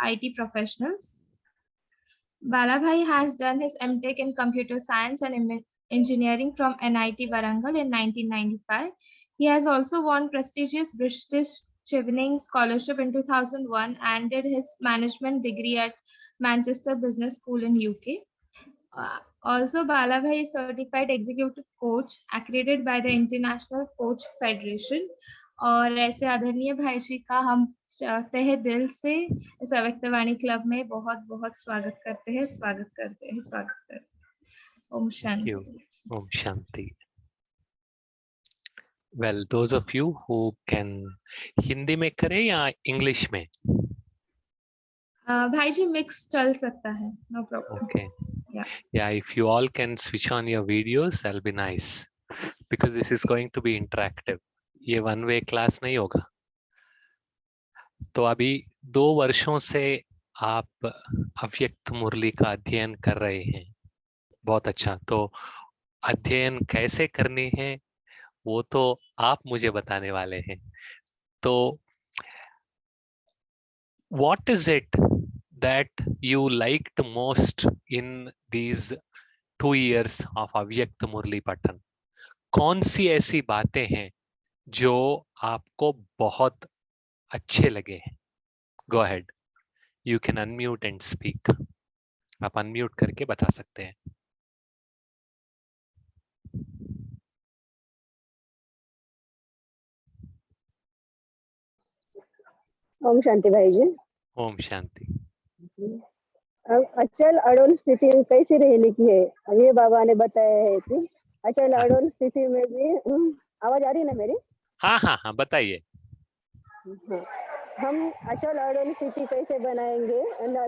IT professionals. Balabhai has done his MTech in Computer Science and Engineering from NIT Warangal in 1995. He has also won prestigious British Chevening Scholarship in 2001 and did his management degree at Manchester Business School in UK. Also, Balabhai is certified executive coach accredited by the International Coach Federation. और ऐसे आदरणीय भाई श्री का हम तहे दिल से इस अव्यक्तवाणी क्लब में बहुत बहुत स्वागत करते हैं। Om Shanti. Om Shanti. Well, those of you who can Hindi में करें या इंग्लिश में? भाई जी मिक्स चल सकता है, no problem. Okay. Yeah, if you all can switch on your videos, that'll be nice because this is going to be interactive. ये one way class नहीं होगा। तो अभी 2 वर्षों से आप अव्यक्त मुरली का अध्ययन कर रहे हैं, बहुत अच्छा। तो अध्ययन कैसे करनी है वो तो आप मुझे बताने वाले हैं। तो what is it that you liked most in these 2 years of अव्यक्त मुरली पठन? कौन सी ऐसी बातें हैं जो आपको बहुत अच्छे लगे हैं? Go ahead. You can unmute and speak. आप अनम्यूट करके बता सकते हैं। ओम शांति भाई जी। ओम शांति। अचल अड़ोल स्थिति में कैसे रहने की है? अभी बाबा ने बताया है कि अचल अड़ोल स्थिति में भी आवाज आ रही है ना मेरी? हाँ बताइए। हम अचल अड़ोल स्थिति कैसे बनाएंगे?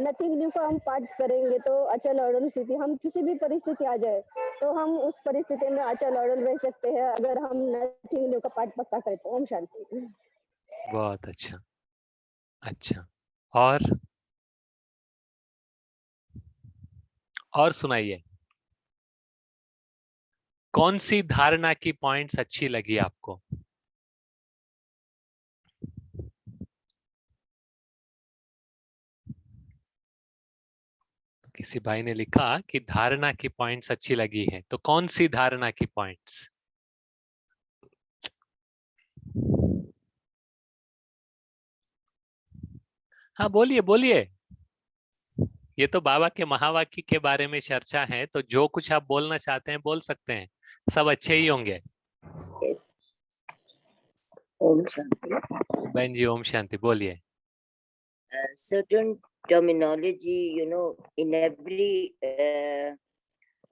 नथिंग न्यू का हम पाठ करेंगे तो अचल अड़ोल स्थिति, हम किसी भी परिस्थिति आ जाए तो हम उस परिस्थिति में अचल अड़ोल रह सकते हैं अगर हम नथिंग न्यू का पाठ पक्का करें तो। ओम शांति। बहुत अच्छा। और सुनाइए, कौन सी धारणा की पॉइंट्स अच्छी लगी आपको? किसी भाई ने लिखा कि धारणा की पॉइंट्स अच्छी लगी है, तो कौन सी धारणा की पॉइंट्स? हाँ बोलिए। ये तो बाबा के महावाक्य के बारे में चर्चा है, तो जो कुछ आप बोलना चाहते हैं बोल सकते हैं, सब अच्छे ही होंगे। ओम शांति। बहन जी ओम शांति, बोलिए। Certain terminology, in every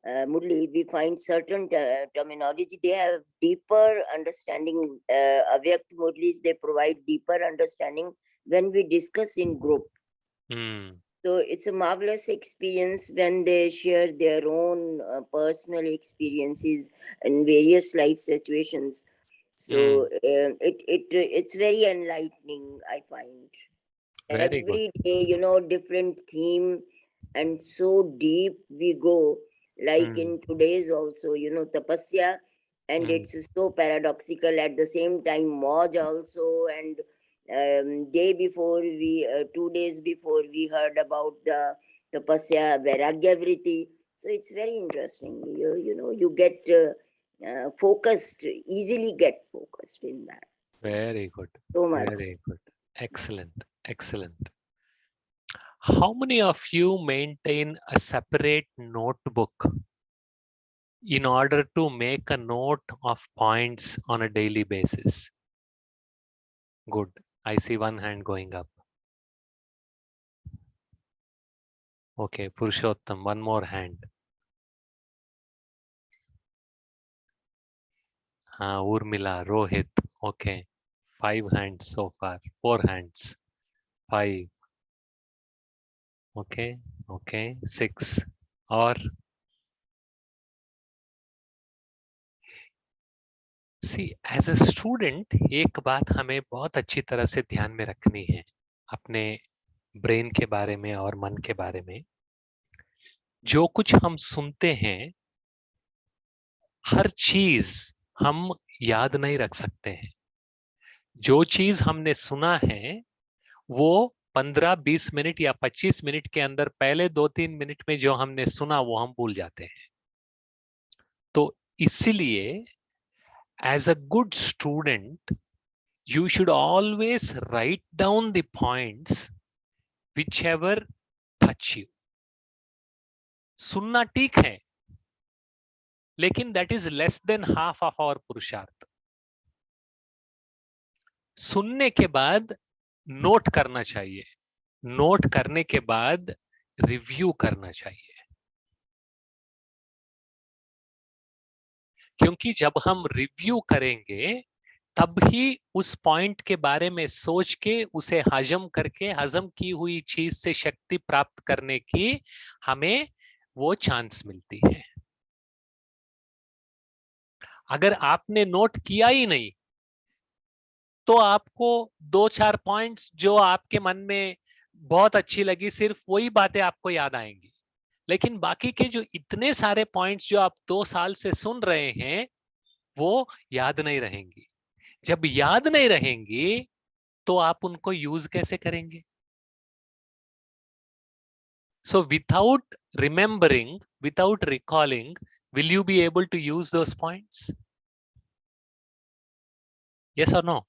Murli, we find certain terminology. They have deeper understanding. Avyakt Murlis, they provide deeper understanding when we discuss in group. So it's a marvelous experience when they share their own personal experiences in various life situations. So it's very enlightening, I find. Very Every good. day, different theme, and so deep we go. Like in today's also, tapasya, and it's so paradoxical at the same time. Moj also, and 2 days before we heard about the tapasya vairagyavriti. So it's very interesting. You get focused, easily get focused in that. Very good. So much. Very good. Excellent. How many of you maintain a separate notebook in order to make a note of points on a daily basis? Good. I see one hand going up. Okay, Purushottam, one more hand. Urmila, Rohit. Okay, 5 hands so far. 4 hands. 5. Okay, 6. Or see, as a student, एक बात हमें बहुत अच्छी तरह से ध्यान में रखनी है अपने ब्रेन के बारे में और मन के बारे में। जो कुछ हम सुनते हैं, हर चीज हम याद नहीं रख सकते हैं। जो चीज हमने सुना है वो 15-20 मिनट या 25 मिनट के अंदर पहले 2-3 मिनट में जो हमने सुना वो हम भूल जाते हैं। तो इसीलिए as a good student you should always write down the points whichever touch you. सुनना ठीक है, लेकिन that is less than half of our पुरुषार्थ। सुनने के बाद नोट करना चाहिए, नोट करने के बाद रिव्यू करना चाहिए, क्योंकि जब हम रिव्यू करेंगे तब ही उस पॉइंट के बारे में सोच के उसे हजम करके हजम की हुई चीज से शक्ति प्राप्त करने की हमें वो चांस मिलती है। अगर आपने नोट किया ही नहीं तो आपको 2-4 पॉइंट्स जो आपके मन में बहुत अच्छी लगी सिर्फ वही बातें आपको याद आएंगी, लेकिन बाकी के जो इतने सारे पॉइंट्स जो आप 2 साल से सुन रहे हैं वो याद नहीं रहेंगी। जब याद नहीं रहेंगी तो आप उनको यूज कैसे करेंगे? So without remembering, without recalling, will you be able to use those points? Yes or no?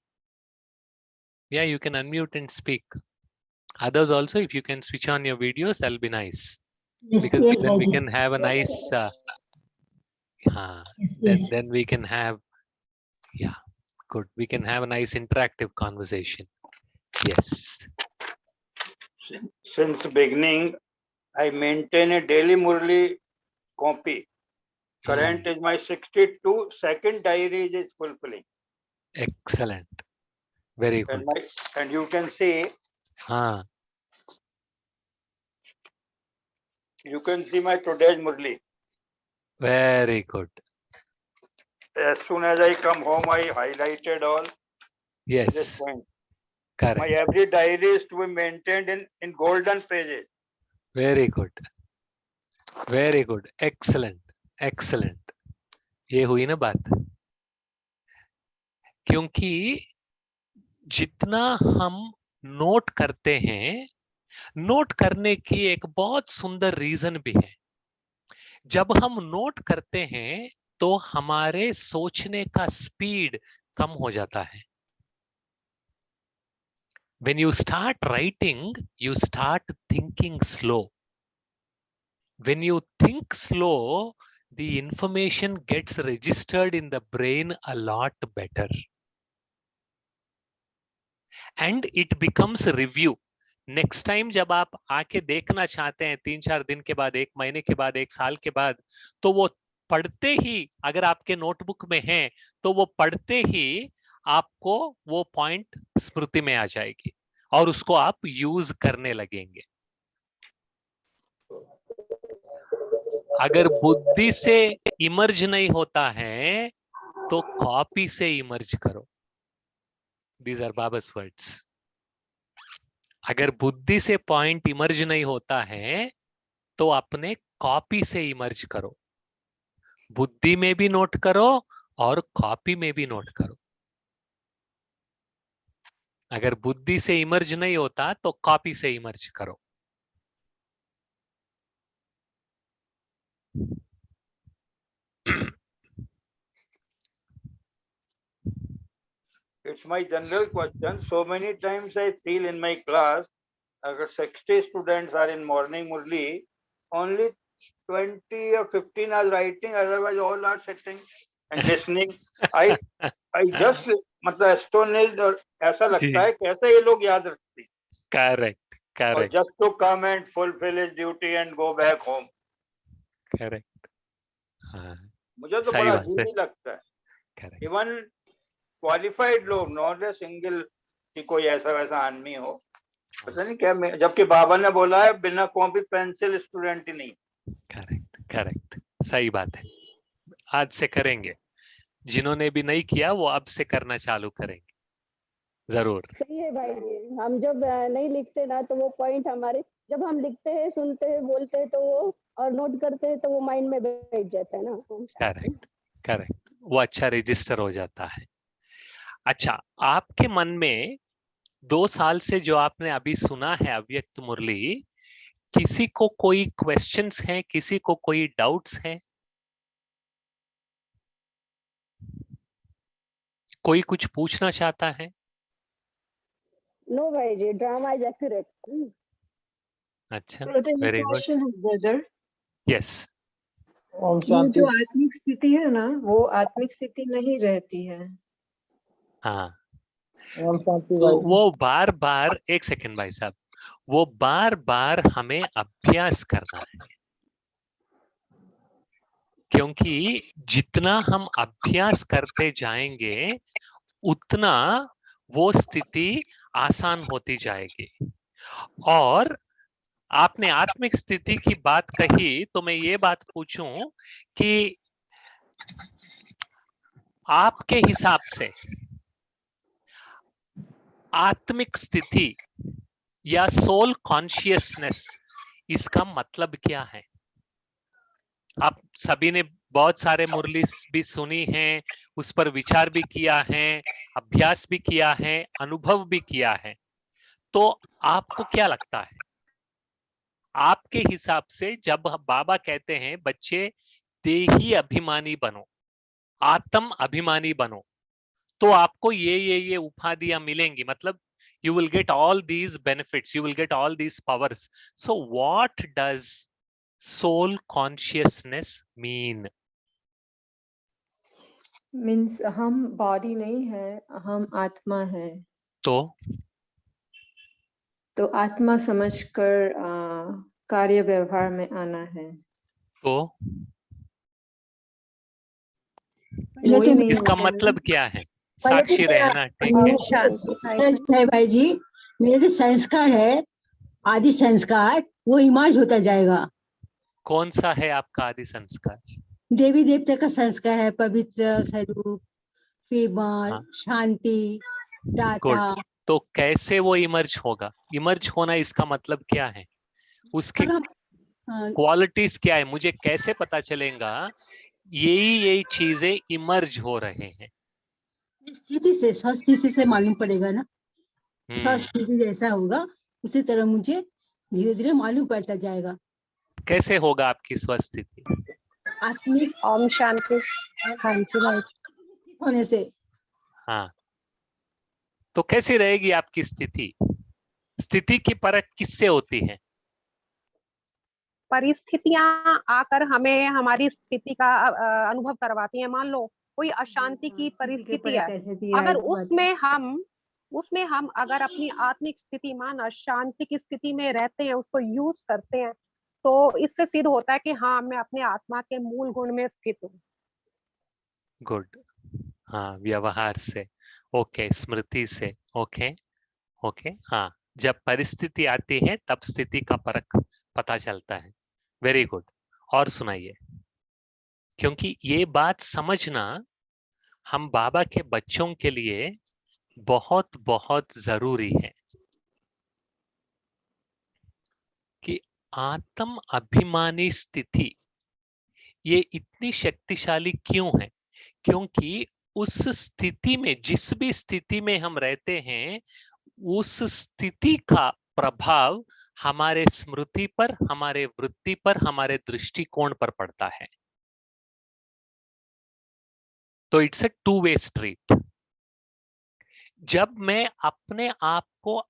Yeah, you can unmute and speak. Others also, if you can switch on your videos, that'll be nice. Yes, Because yes, then we Bhaiji. can have a nice, Yes, yes. then we can have, yeah, good. We can have a nice interactive conversation. Yes. Since beginning, I maintain a daily Murli copy. Current is my 62. Second diary is fulfilling. Excellent. Very good. And you can see, you can see my today's Murli. Very good. As soon as I come home, I highlighted all this Yes, point. correct. My every diary is to be maintained in golden pages. Very good. Very good. Excellent. Excellent. ये हुई ना बात, क्योंकि जितना हम note करते हैं, note करने की एक बहुत सुंदर रीजन भी है। जब हम नोट करते हैं तो हमारे सोचने का स्पीड कम हो जाता है। When you start writing, you start thinking slow. When you think slow, the information gets registered in the brain a lot better. And it becomes review. Next time जब आप आके देखना चाहते हैं 3-4 दिन के बाद, 1 महीने के बाद, 1 साल के बाद, तो वो पढ़ते ही, अगर आपके नोटबुक में है तो वो पढ़ते ही आपको वो पॉइंट स्मृति में आ जाएगी और उसको आप यूज करने लगेंगे। अगर बुद्धि से इमर्ज नहीं होता है तो कॉपी से इमर्ज करो। These are Baba's words. अगर बुद्धि से पॉइंट इमर्ज नहीं होता है तो अपने कॉपी से इमर्ज करो। बुद्धि में भी नोट करो और कॉपी में भी नोट करो। अगर बुद्धि से इमर्ज नहीं होता तो कॉपी से इमर्ज करो। It's my general question. So many times I feel in my class, agar 60 students are in morning Murli, only 20 or 15 are writing, otherwise all are sitting and listening. I just मतलब astonished और ऐसा लगता है कैसे ये लोग याद रखते हैं। Correct, और correct, just to come and fulfill his duty and go back home. correct. हाँ, मुझे तो सही बड़ा बात अजीब है। ही लगता है। correct. इवन क्वालिफाइड लोग, नॉट ए सिंगल कि कोई ऐसा वैसा आदमी हो, पता नहीं क्या, जबकि बाबा ने बोला है बिना कॉपी पेंसिल स्टूडेंट ही नहीं। करेक्ट, करेक्ट, सही बात है। आज से करेंगे, जिन्होंने भी नहीं किया वो अब से करना चालू करेंगे जरूर। सही है भाई जी। हम जब नहीं लिखते ना तो वो पॉइंट हमारे, जब हम लिखते हैं, सुनते हैं, बोलते हैं तो वो और नोट करते हैं तो वो माइंड में बैठ जाता है ना। करेक्ट, करेक्ट, वो अच्छा रजिस्टर हो जाता है। अच्छा, आपके मन में 2 साल से जो आपने अभी सुना है अव्यक्त मुरली, किसी को कोई क्वेश्चंस हैं, किसी को कोई डाउट्स हैं? कोई कुछ पूछना चाहता है? नो भाई जी, ड्रामा इज एक्यूरेट। अच्छा, Brother, एक वेरी गुड। क्वेश्चन है ब्रदर। यस, ओम ये शांति। जो आत्मिक स्थिति है ना, वो आत्मिक स्थिति नहीं रहती है। हाँ। ओम शांति तो भाई जी। वो बार बार, एक सेकंड भाई साहब, वो बार बार हमें अभ्यास करना है, क्योंकि जितना हम अभ्यास करते जाएंगे उतना वो स्थिति आसान होती जाएगी। और आपने आत्मिक स्थिति की बात कही, तो मैं ये बात पूछूं कि आपके हिसाब से आत्मिक स्थिति या सोल कॉन्शियसनेस, इसका मतलब क्या है? आप सभी ने बहुत सारे मुरली भी सुनी हैं, उस पर विचार भी किया है, अभ्यास भी किया है, अनुभव भी किया है। तो आपको क्या लगता है, आपके हिसाब से जब बाबा कहते हैं बच्चे देही अभिमानी बनो, आत्म अभिमानी बनो, तो आपको ये उपाधियां मिलेंगी, मतलब you will get all these benefits, you will get all these powers. So what does soul consciousness mean? Means हम बॉडी नहीं है, हम आत्मा है। तो आत्मा समझकर कार्य व्यवहार में आना है। तो वही नहीं इसका होता है। मतलब क्या है? साक्षी रहना ठीक है। सच है भाई जी, मेरे जो संस्कार है, आदि संस्कार, वो इमर्ज होता जाएगा। कौन सा है आपका आदि संस्कार? देवी देवता का संस्कार है, पवित्र स्वरूप, प्रेमल, हाँ। शांति, दाता। तो कैसे वो इमर्ज होगा? इमर्ज होना इसका मतलब क्या है? उसकी क्वालिटीज क्या है? मुझे कैसे पता चलेगा यही चीजें इमर्ज हो रहे हैं? स्थिति से, स्वस्थिति से मालूम पड़ेगा ना। स्वस्थिति जैसा होगा उसी तरह मुझे धीरे धीरे मालूम पड़ता जाएगा। कैसे होगा आपकी स्वस्थिति? आत्मिक ओम शांति होने से। हाँ, तो कैसी रहेगी आपकी स्थिति? स्थिति की परख किससे होती है? परिस्थितियां आकर हमें हमारी स्थिति का अनुभव करवाती हैं। मान लो कोई अशांति की परिस्थिति है, अगर उसमें हम अगर अपनी आत्मिक स्थिति मान शांति की स्थिति में रहते हैं, उसको यूज करते हैं, तो इससे सिद्ध होता है कि हाँ, मैं अपने आत्मा के मूल गुण में स्थित हूँ। गुड। हाँ, व्यवहार से, ओके, स्मृति से, ओके ओके। हाँ, जब परिस्थिति आती है तब स्थिति का परख पता चलता है। Very good. और सुनाइए, क्योंकि ये बात समझना हम बाबा के बच्चों के लिए बहुत बहुत जरूरी है कि आत्म अभिमानी स्थिति ये इतनी शक्तिशाली क्यों है? क्योंकि उस स्थिति में, जिस भी स्थिति में हम रहते हैं, उस स्थिति का प्रभाव हमारे स्मृति पर, हमारे वृत्ति पर, हमारे दृष्टिकोण पर पड़ता है। तो it's a two way street. जब मैं अपने आप को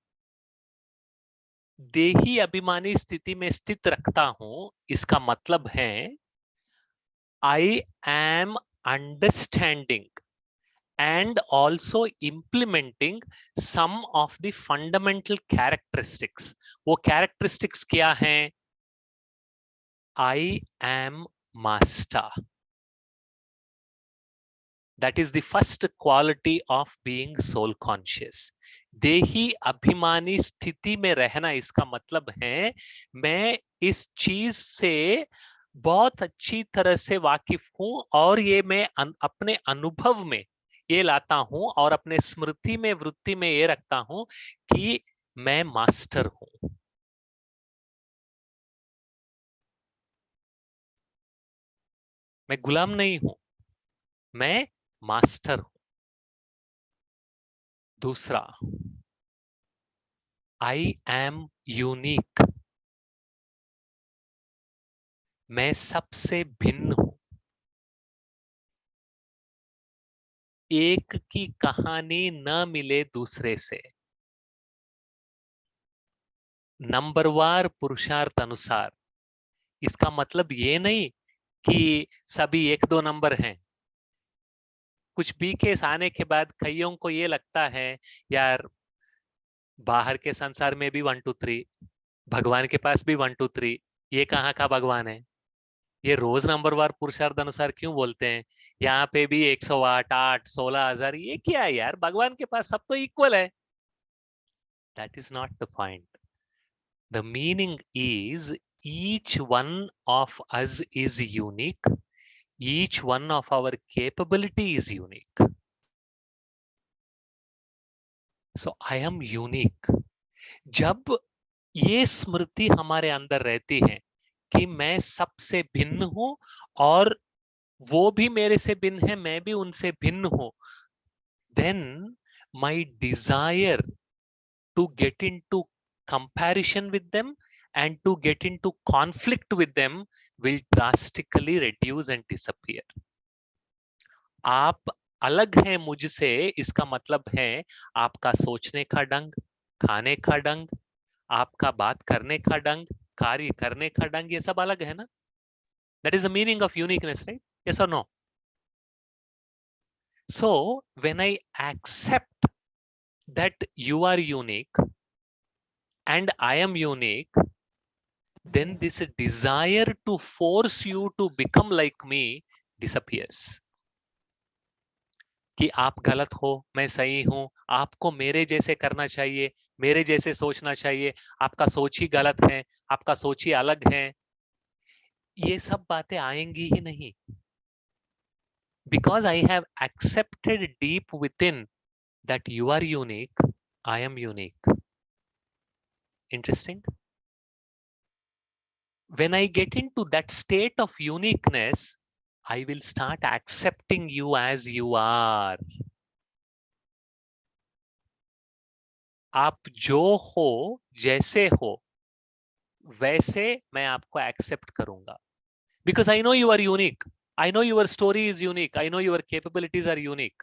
देही अभिमानी स्थिति में स्थित रखता हूं, इसका मतलब है I am understanding and also implementing some of the fundamental characteristics. वो characteristics क्या हैं? I am master. That is the first quality of being soul conscious. देही अभिमानी स्थिति में रहना, इसका मतलब है मैं इस चीज से बहुत अच्छी तरह से वाकिफ हूं और ये मैं अपने अनुभव में ये लाता हूं और अपने स्मृति में, वृत्ति में ये रखता हूं कि मैं मास्टर हूं। मैं गुलाम नहीं हूं, मैं मास्टर हूं। दूसरा, I am unique. मैं सबसे भिन्न हूं. एक की कहानी न मिले दूसरे से. नंबरवार पुरुषार्थ अनुसार. इसका मतलब ये नहीं कि सभी 1-2 नंबर हैं. कुछ बी केस आने के बाद कईयों को ये लगता है यार बाहर के संसार में भी 1 2 3, भगवान के पास भी 1 2 3, ये कहाँ का भगवान है. ये रोज नंबरवार पुरुषार्थ अनुसार क्यों बोलते हैं. यहाँ पे भी 108, 8, 16,000, ये क्या है यार. भगवान के पास सब तो इक्वल है. That is not the point. The meaning is each one of us is unique. Each one of our capability is unique. So I am unique. जब ये स्मृति हमारे अंदर रहती है कि मैं सबसे भिन्न हूं और वो भी मेरे से भिन्न है, मैं भी उनसे भिन्न हूं, then my desire to get into comparison with them and to get into conflict with them will drastically reduce and disappear. आप अलग हैं मुझसे, इसका मतलब है आपका सोचने का ढंग, खाने का ढंग, आपका बात करने का ढंग, कार्य करने का ढंग, ये सब अलग है ना. That is the meaning of uniqueness, right? Yes or no? So when I accept that you are unique and I am unique, then this desire to force you to become like me disappears. कि आप गलत हो, मैं सही हूं, आपको मेरे जैसे करना चाहिए, मेरे जैसे सोचना चाहिए, आपका सोच ही गलत है, आपका सोच ही अलग है, ये सब बातें आएंगी ही नहीं. Because I have accepted deep within that you are unique, I am unique. Interesting. When I get into that state of uniqueness, I will start accepting you as you are. आप जो हो, जैसे हो, वैसे मैं आपको accept करूंगा. Because I know you are unique. I know your story is unique. I know your capabilities are unique.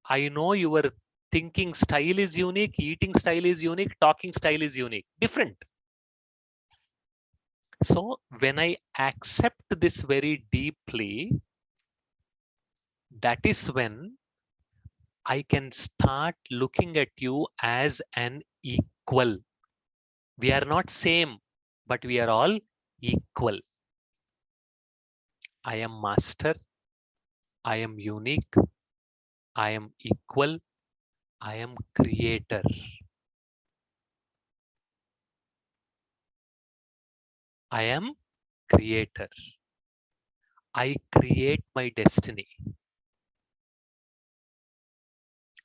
I know your thinking style is unique, eating style is unique, talking style is unique, different. So when I accept this very deeply, that is when I can start looking at you as an equal. We are not same, but we are all equal. I am master. I am unique. I am equal. I am creator. I am creator. I create my destiny.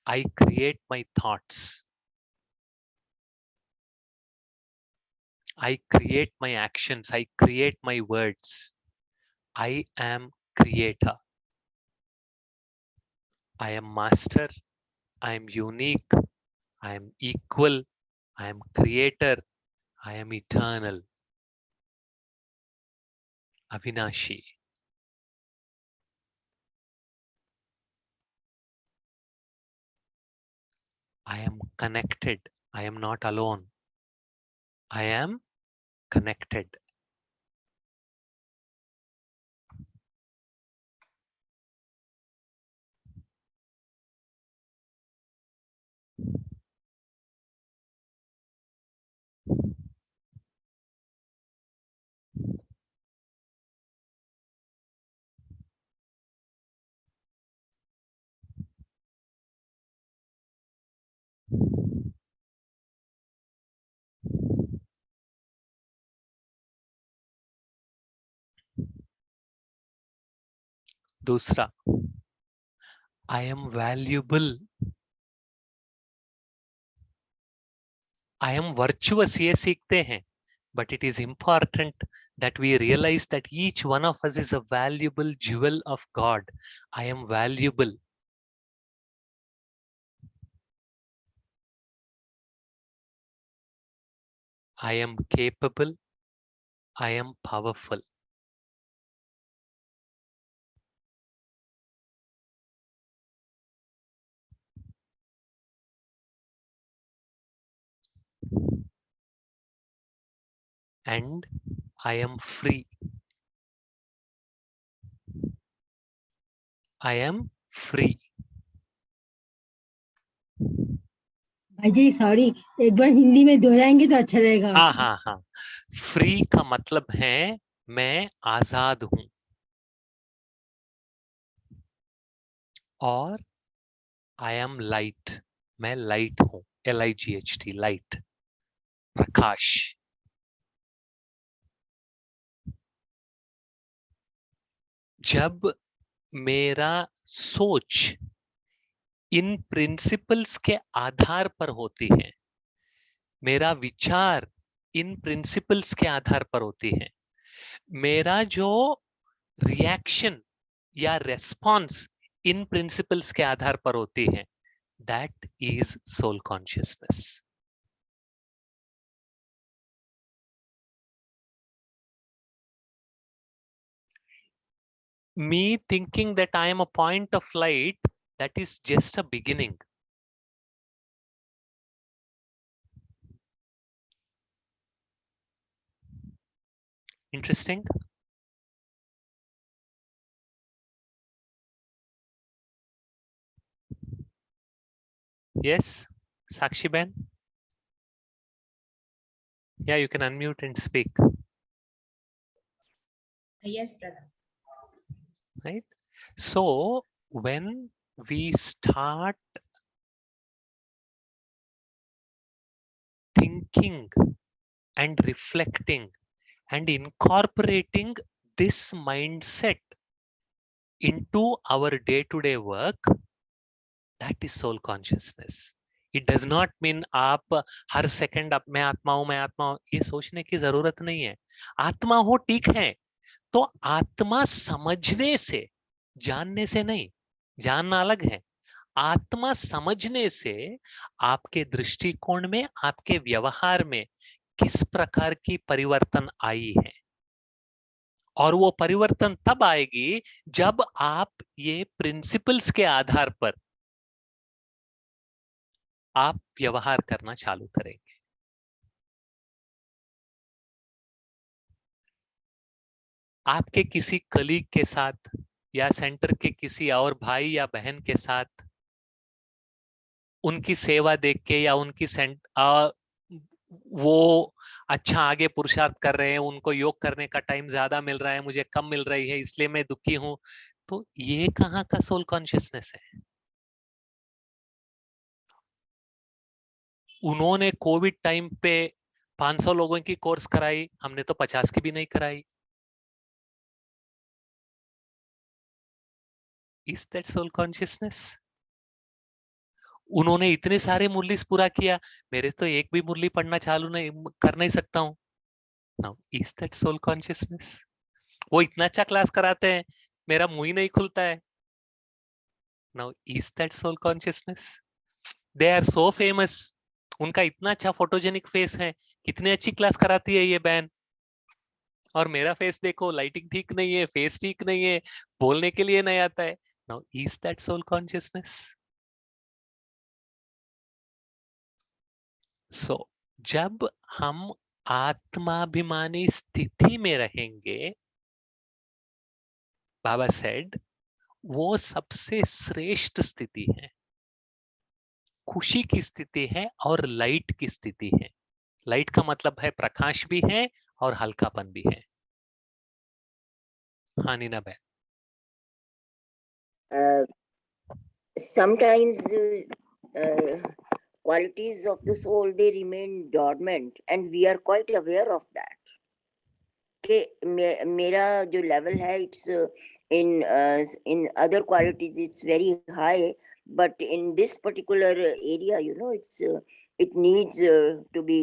I create my thoughts. I create my actions. I create my words. I am creator. I am master. I am unique. I am equal. I am creator. I am eternal. Avinashi. I am connected. I am not alone. I am connected. दूसरा, I am valuable. I am virtuous, ये सीखते हैं. But it is important that we realize that each one of us is a valuable jewel of God. I am valuable. I am capable, I am powerful. And I am free. I am free. भाई जी sorry, एक बार हिंदी में दोहराएंगे तो अच्छा रहेगा। हाँ हाँ हाँ, फ्री का मतलब है मैं आजाद हूं। और आई एम लाइट, मैं लाइट हूं, LIGHT, लाइट, प्रकाश। जब मेरा सोच इन प्रिंसिपल्स के आधार पर होती है, मेरा विचार इन प्रिंसिपल्स के आधार पर होती है, मेरा जो रिएक्शन या रेस्पॉन्स इन प्रिंसिपल्स के आधार पर होती है, that is soul consciousness. Me thinking that I am a point of light, that is just a beginning. Interesting. Yes, Sakshi Ben. Yeah, you can unmute and speak. Yes, brother. Right. So when we start thinking and reflecting and incorporating this mindset into our day-to-day work, that is soul consciousness. It does not mean आप हर second मैं आत्मा हूं, ये सोचने की जरूरत नहीं है। आत्मा हो ठीक है, तो आत्मा समझने से, जानने से नहीं, जानना अलग है। आत्मा समझने से आपके दृष्टिकोण में, आपके व्यवहार में किस प्रकार की परिवर्तन आई है, और वो परिवर्तन तब आएगी जब आप ये प्रिंसिपल्स के आधार पर आप व्यवहार करना चालू करेंगे। आपके किसी कलीग के साथ या सेंटर के किसी और भाई या बहन के साथ उनकी सेवा देख के या उनकी वो अच्छा आगे पुरुषार्थ कर रहे हैं, उनको योग करने का टाइम ज्यादा मिल रहा है, मुझे कम मिल रही है, इसलिए मैं दुखी हूं, तो ये कहाँ का सोल कॉन्शियसनेस है? उन्होंने कोविड टाइम पे 500 लोगों की कोर्स कराई, हमने तो 50 की भी नहीं कराई। Is that soul consciousness? उन्होंने इतने सारे मुरलीस पूरा किया, मेरे तो एक भी मुरली पढ़ना चालू नहीं कर नहीं सकता हूं। Now is that soul consciousness? वो इतना अच्छा क्लास कराते हैं, मेरा मुंह ही नहीं खुलता है। Now is that soul consciousness? They are so famous, उनका इतना अच्छा फोटोजेनिक फेस है, कितनी अच्छी क्लास कराती है ये बहन, और मेरा फेस देखो, लाइटिंग ठीक नहीं है, फेस ठीक नहीं है, बोलने के लिए नहीं आता है। Now is that soul consciousness? So जब हम आत्माभिमानी स्थिति में रहेंगे, बाबा सेड, वो सबसे श्रेष्ठ स्थिति है, खुशी की स्थिति है और लाइट की स्थिति है। लाइट का मतलब है प्रकाश भी है और हल्कापन भी है। हाँ नीना बहन। Sometimes qualities of the soul, they remain dormant, and we are quite aware of that. मेरा जो level है, it's in other qualities it's very high, but in this particular area, it needs to be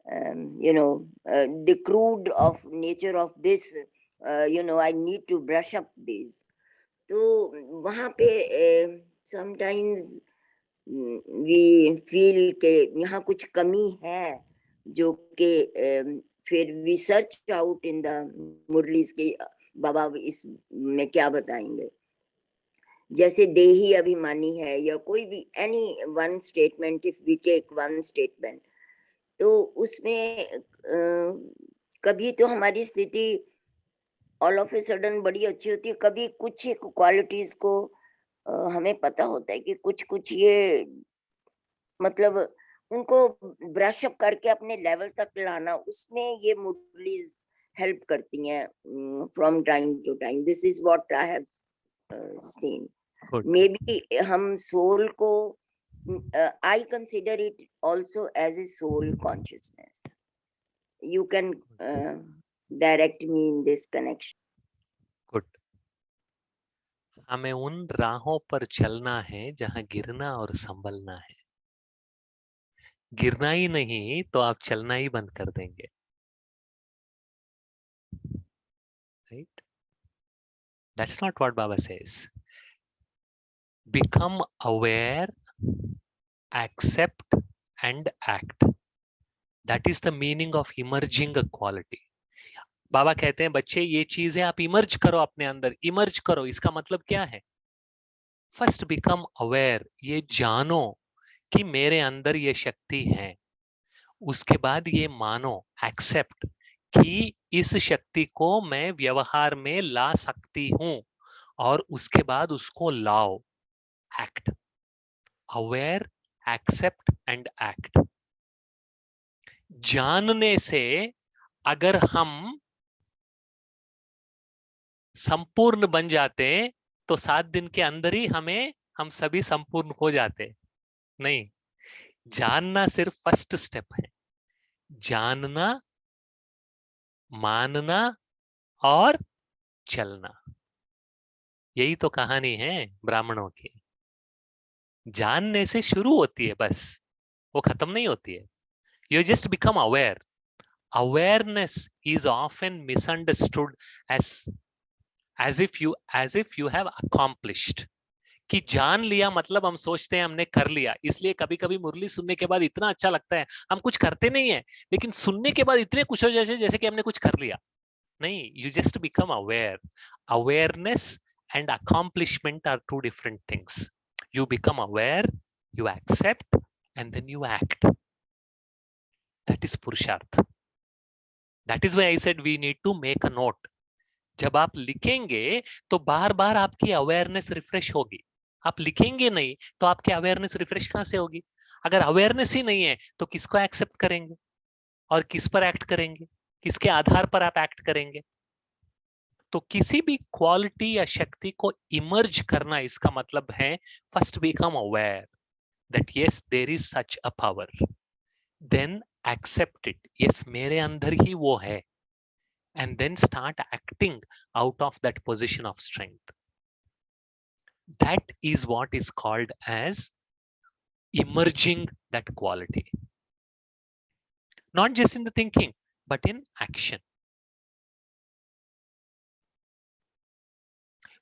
the crude of nature of this, I need to brush up this. तो वहाँ पे sometimes we feel कि यहाँ कुछ कमी है, जो कि फिर we search out in the मुरलीज के बाबा इस में क्या बताएंगे। जैसे देही अभिमानी है या कोई भी any one statement, if we take one statement, तो उसमें कभी तो हमारी स्थिति ऑल ऑफ ए सडन बड़ी अच्छी होती है, कभी कुछ क्वालिटीज को हमें पता होता है कि कुछ ये मतलब उनको ब्रश अप करके अपने लेवल तक लाना, उसमें ये मुरलीज हेल्प करती हैं from time to time. This is what I have seen. Maybe हम सोल को I consider it also as a soul consciousness. You can direct me in this connection. Good. हमें उन राहों पर चलना है जहां गिरना और संभलना है। गिरना ही नहीं तो आप चलना ही बंद कर देंगे, right? That's not what Baba says. Become aware, accept and act. That is the meaning of emerging a quality. बाबा कहते हैं बच्चे ये चीजें आप इमर्ज करो अपने अंदर, इमर्ज करो। इसका मतलब क्या है? फर्स्ट बिकम अवेयर, ये जानो कि मेरे अंदर ये शक्ति है। उसके बाद ये मानो, एक्सेप्ट, कि इस शक्ति को मैं व्यवहार में ला सकती हूं, और उसके बाद उसको लाओ, act. Aware, except and act. जानने से अगर हम संपूर्ण बन जाते तो 7 दिन के अंदर ही हम सभी संपूर्ण हो जाते। नहीं, जानना सिर्फ फर्स्ट स्टेप है। जानना, मानना और चलना, यही तो कहानी है ब्राह्मणों की। जानने से शुरू होती है, बस वो खत्म नहीं होती है। You just become aware. Awareness is often misunderstood as if you have accomplished. कि जान लिया मतलब हम सोचते हैं हमने कर लिया। इसलिए कभी कभी मुरली सुनने के बाद इतना अच्छा लगता है, हम कुछ करते नहीं है लेकिन सुनने के बाद इतने खुश हो जैसे कि हमने कुछ कर लिया। नहीं, you just become aware. Awareness and accomplishment are two different things. You become aware, you accept, and then you act. That is Purusharth. That is why I said we need to make a note. जब आप लिखेंगे तो बार बार आपकी awareness refresh होगी। आप लिखेंगे नहीं तो आपकी अवेयरनेस रिफ्रेश कहां से होगी? अगर अवेयरनेस ही नहीं है तो किसको एक्सेप्ट करेंगे और किस पर एक्ट करेंगे? किसके आधार पर आप एक्ट करेंगे? तो किसी भी क्वालिटी या शक्ति को इमर्ज करना, इसका मतलब है first become aware that yes there is such a power, then accept it, yes मेरे अंदर ही वो है, and then start acting out of that position of strength. That is what is called as emerging that quality. Not just in the thinking, but in action.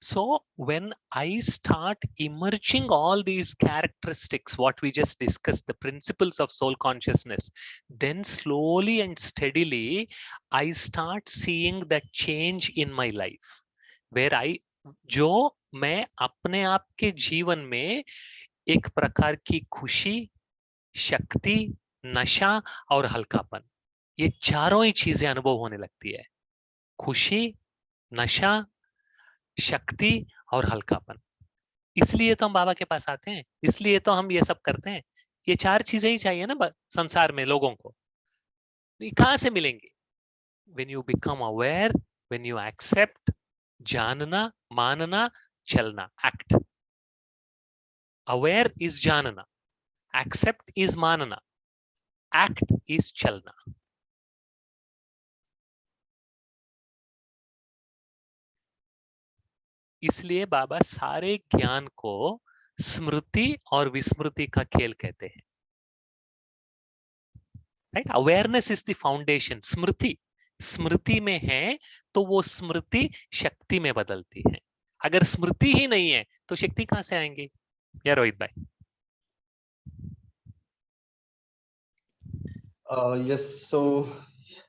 So when I start emerging all these characteristics, what we just discussed, the principles of soul consciousness, then slowly and steadily, I start seeing that change in my life, where जो मैं अपने आप के जीवन में एक प्रकार की खुशी, शक्ति, नशा और हल्कापन, ये चारों ही चीजें अनुभव होने लगती है। खुशी, नशा, शक्ति और हल्कापन। इसलिए तो हम बाबा के पास आते हैं, इसलिए तो हम ये सब करते हैं। ये चार चीजें ही चाहिए ना संसार में लोगों को। ये कहां से मिलेंगे? When you become aware, when you accept, जानना, मानना, चलना, act. Aware is जानना, accept is मानना, act is चलना। इसलिए बाबा सारे ज्ञान को स्मृति और विस्मृति का खेल कहते हैं। Right? Awareness is the foundation. स्मृति में है तो वो स्मृति शक्ति में बदलती है। अगर स्मृति ही नहीं है तो शक्ति कहां से आएंगी? या रोहित भाई? Yes, so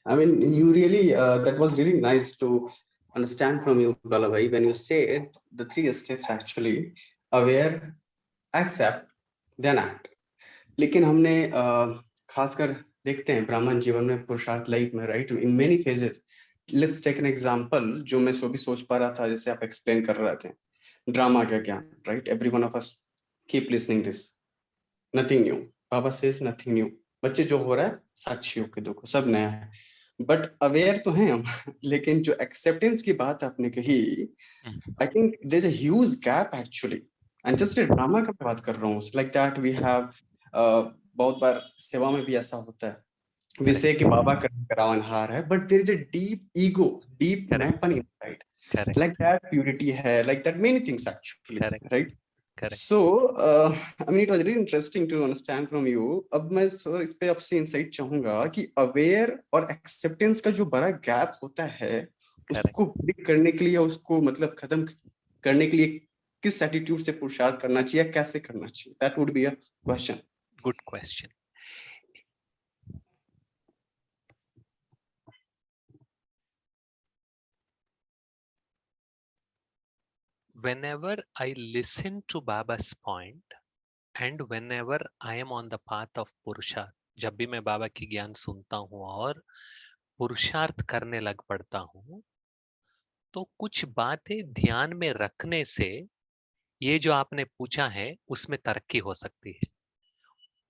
I mean, you really that was really nice to understand from you, Balabhai, when you said the 3 steps actually: aware, accept, then act. लेकिन हमने खासकर देखते हैं ब्राह्मण जीवन में, पुरुषार्थ लाइफ में, right, in many phases. Let's take an example जो मैं भी सोच पा रहा था जैसे आप एक्सप्लेन कर रहे थे, ड्रामा का ज्ञान, right? Every one of us keep listening this, nothing new. Baba says nothing new. बच्चे जो हो रहा है साक्षियों के दुख, सब नया है, बट अवेयर तो हैं हम. लेकिन जो एक्सेप्टेंस की बात आपने कही, I think there is a huge gap actually. And just drama का मैं बात कर रहा हूँ, लाइक दैट वी हैव बहुत बार सेवा में भी ऐसा होता है, विषय के बाबा करावन हार है, but there is a deep ego, deep मैपन इनसाइड, लाइक दैट प्यूरिटी है, like that many things actually, right? So, I mean, it was really interesting to understand from you. अब मैं इस पे आपसे इंसाइट चाहूंगा कि अवेयर और एक्सेप्टेंस का जो बड़ा गैप होता है, उसको ब्रेक करने के लिए, उसको मतलब खत्म करने के लिए किस एटीट्यूड से पुरुषार्थ करना चाहिए, कैसे करना चाहिए? That would be a question. Good question. Whenever I listen to Baba's point and whenever I am on the path of पुरुषार्थ, जब भी मैं बाबा की ज्ञान सुनता हूँ और पुरुषार्थ करने लग पड़ता हूँ, तो कुछ बातें ध्यान में रखने से ये जो आपने पूछा है उसमें तरक्की हो सकती है.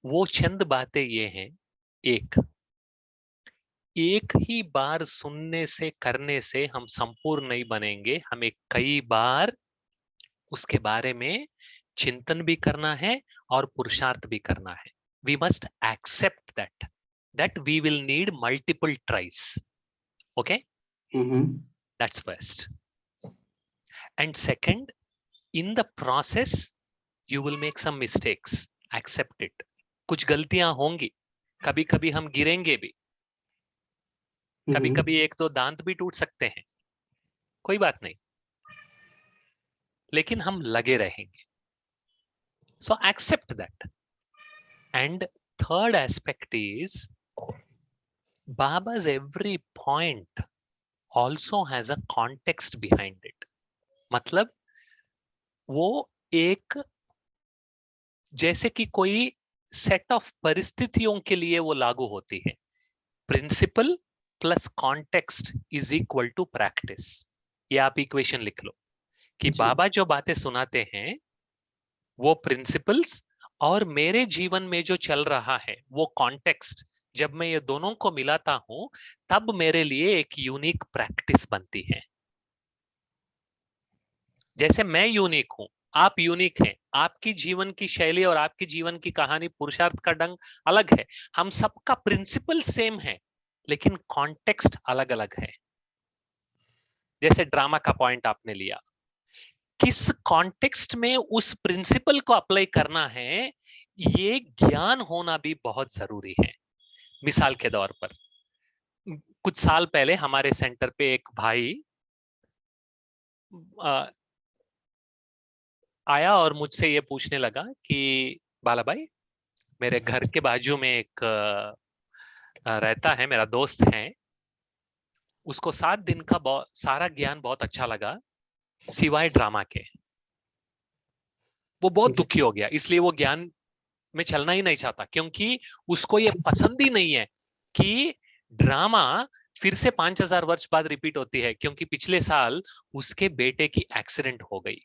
वो चंद बातें ये हैं. एक ही बार सुनने से करने से हम संपूर्ण नहीं बनेंगे, हमें कई बार उसके बारे में चिंतन भी करना है और पुरुषार्थ भी करना है. We must accept that we will need multiple tries. Okay? That's first. And second, in the process, you will make some mistakes. Accept it. कुछ गलतियां होंगी, कभी कभी हम गिरेंगे भी, कभी कभी एक दो दांत भी टूट सकते हैं, कोई बात नहीं, लेकिन हम लगे रहेंगे. So accept that. And third aspect is Baba's every point also has a context behind it. मतलब वो एक जैसे कि कोई सेट ऑफ परिस्थितियों के लिए वो लागू होती है. Principle plus context is equal to practice. ये आप इक्वेशन लिख लो कि बाबा जो बातें सुनाते हैं वो प्रिंसिपल्स और मेरे जीवन में जो चल रहा है वो कॉन्टेक्स्ट, जब मैं ये दोनों को मिलाता हूं तब मेरे लिए एक यूनिक प्रैक्टिस बनती है. जैसे मैं यूनिक हूं, आप यूनिक हैं, आपकी जीवन की शैली और आपकी जीवन की कहानी, पुरुषार्थ का ढंग अलग है, हम सबका प्रिंसिपल सेम है लेकिन कॉन्टेक्स्ट अलग अलग है. जैसे ड्रामा का पॉइंट आपने लिया, किस कॉन्टेक्स्ट में उस प्रिंसिपल को अप्लाई करना है, ये ज्ञान होना भी बहुत जरूरी है. मिसाल के तौर पर कुछ साल पहले हमारे सेंटर पे एक भाई आया और मुझसे ये पूछने लगा कि बाला भाई, मेरे घर के बाजू में एक रहता है, मेरा दोस्त है, उसको 7 दिन का सारा ज्ञान बहुत अच्छा लगा सिवाय ड्रामा के. वो बहुत दुखी हो गया, इसलिए वो ज्ञान में चलना ही नहीं चाहता, क्योंकि उसको ये पसंद ही नहीं है कि ड्रामा फिर से 5000 वर्ष बाद रिपीट होती है, क्योंकि पिछले साल उसके बेटे की एक्सीडेंट हो गई.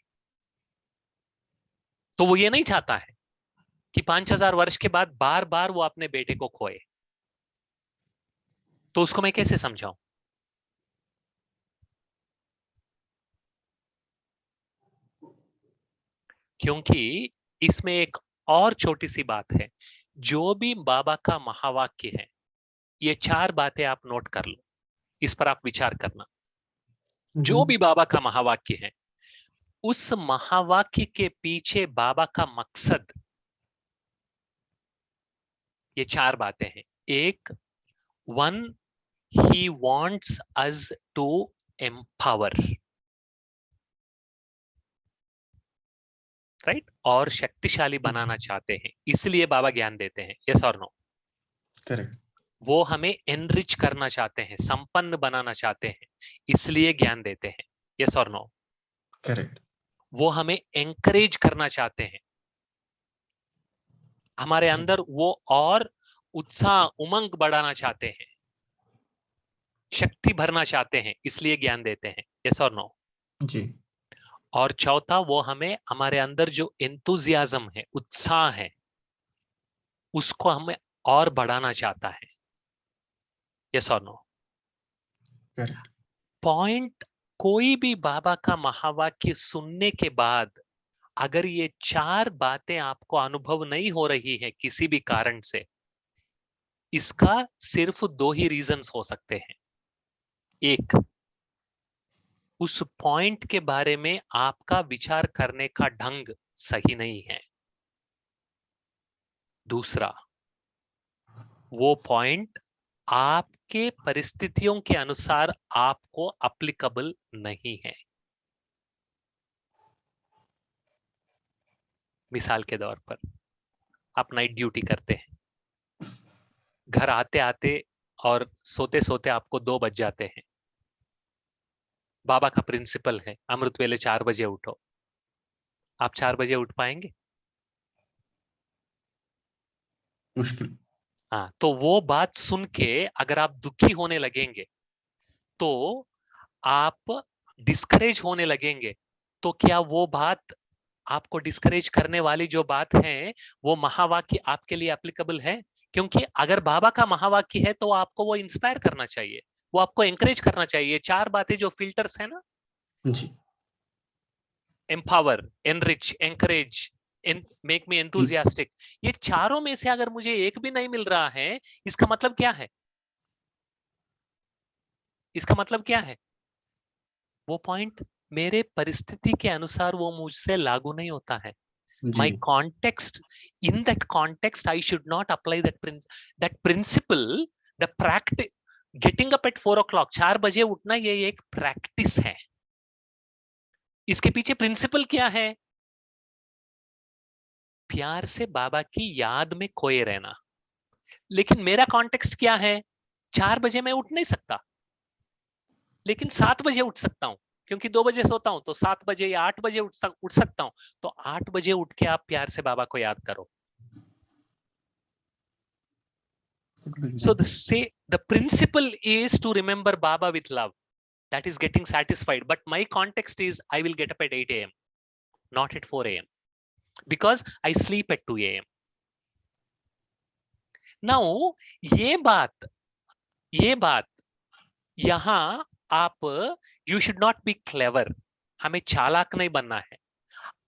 तो वो ये नहीं चाहता है कि 5000 वर्ष के बाद बार बार वो अपने बेटे को खोए. तो उसको मैं कैसे समझाऊं? क्योंकि इसमें एक और छोटी सी बात है, जो भी बाबा का महावाक्य है, ये 4 बातें आप नोट कर लो, इस पर आप विचार करना. जो भी बाबा का महावाक्य है, उस महावाक्य के पीछे बाबा का मकसद, ये 4 बातें हैं. एक, 1, he wants us to empower, right? और शक्तिशाली बनाना चाहते हैं, इसलिए बाबा ज्ञान देते हैं. यस और नो? करेक्ट. वो हमें एनरिच करना चाहते हैं, संपन्न बनाना चाहते हैं, इसलिए ज्ञान देते हैं। यस और नो? करेक्ट। वो हमें एंकरेज करना चाहते हैं, हमारे अंदर वो और उत्साह उमंग बढ़ाना चाहते हैं, शक्ति भरना चाहते हैं, इसलिए ज्ञान देते हैं। यस और नो? जी। और चौथा, वो हमें हमारे अंदर जो एंथुजियाज्म है, उत्साह है, उसको हमें और बढ़ाना चाहता है। यस और नो? करेक्ट। पॉइंट, कोई भी बाबा का महावाक्य सुनने के बाद अगर ये 4 बातें आपको अनुभव नहीं हो रही है किसी भी कारण से, इसका सिर्फ 2 ही रीजंस हो सकते हैं। एक, उस पॉइंट के बारे में आपका विचार करने का ढंग सही नहीं है। दूसरा, वो पॉइंट आपके परिस्थितियों के अनुसार आपको एप्लीकेबल नहीं है। मिसाल के तौर पर, आप नाइट ड्यूटी करते हैं, घर आते आते और सोते सोते आपको 2 बज जाते हैं। बाबा का प्रिंसिपल है अमृत वेले 4 बजे उठो। आप 4 बजे उठ पाएंगे? मुश्किल। हाँ, तो वो बात सुन के अगर आप दुखी होने लगेंगे, तो आप डिस्करेज होने लगेंगे, तो क्या वो बात, आपको डिस्करेज करने वाली जो बात है, वो महावाक्य आपके लिए एप्लीकेबल है? क्योंकि अगर बाबा का महावाक्य है तो आपको वो इंस्पायर करना चाहिए, वो आपको एंकरेज करना चाहिए। 4 बातें जो फिल्टर्स है ना, जी। Empower, enrich, encourage, make me enthusiastic, ये चारों में से अगर मुझे एक भी नहीं मिल रहा है, इसका मतलब क्या है? इसका मतलब क्या है? वो पॉइंट मेरे परिस्थिति के अनुसार वो मुझसे लागू नहीं होता है। My ji. context, in that context, I should not apply that principle, the practice, getting up at 4 o'clock, 4 बजे उठना, ये एक प्रैक्टिस है। इसके पीछे प्रिंसिपल क्या है? प्यार से बाबा की याद में खोए रहना। लेकिन मेरा कॉन्टेक्स्ट क्या है? 4 बजे मैं उठ नहीं सकता, लेकिन 7 बजे उठ सकता हूं, क्योंकि 2 बजे सोता हूं, तो 7 बजे या 8 बजे उठ सकता हूं। तो 8 बजे उठ के आप प्यार से बाबा को याद करो। So the principle is to remember Baba with love. That is getting satisfied. But my context is I will get up at 8 a.m. not at 4 a.m. because I sleep at 2 a.m. Now ये बात यहाँ आप, you should not be clever. हमें चालाक नहीं बनना है।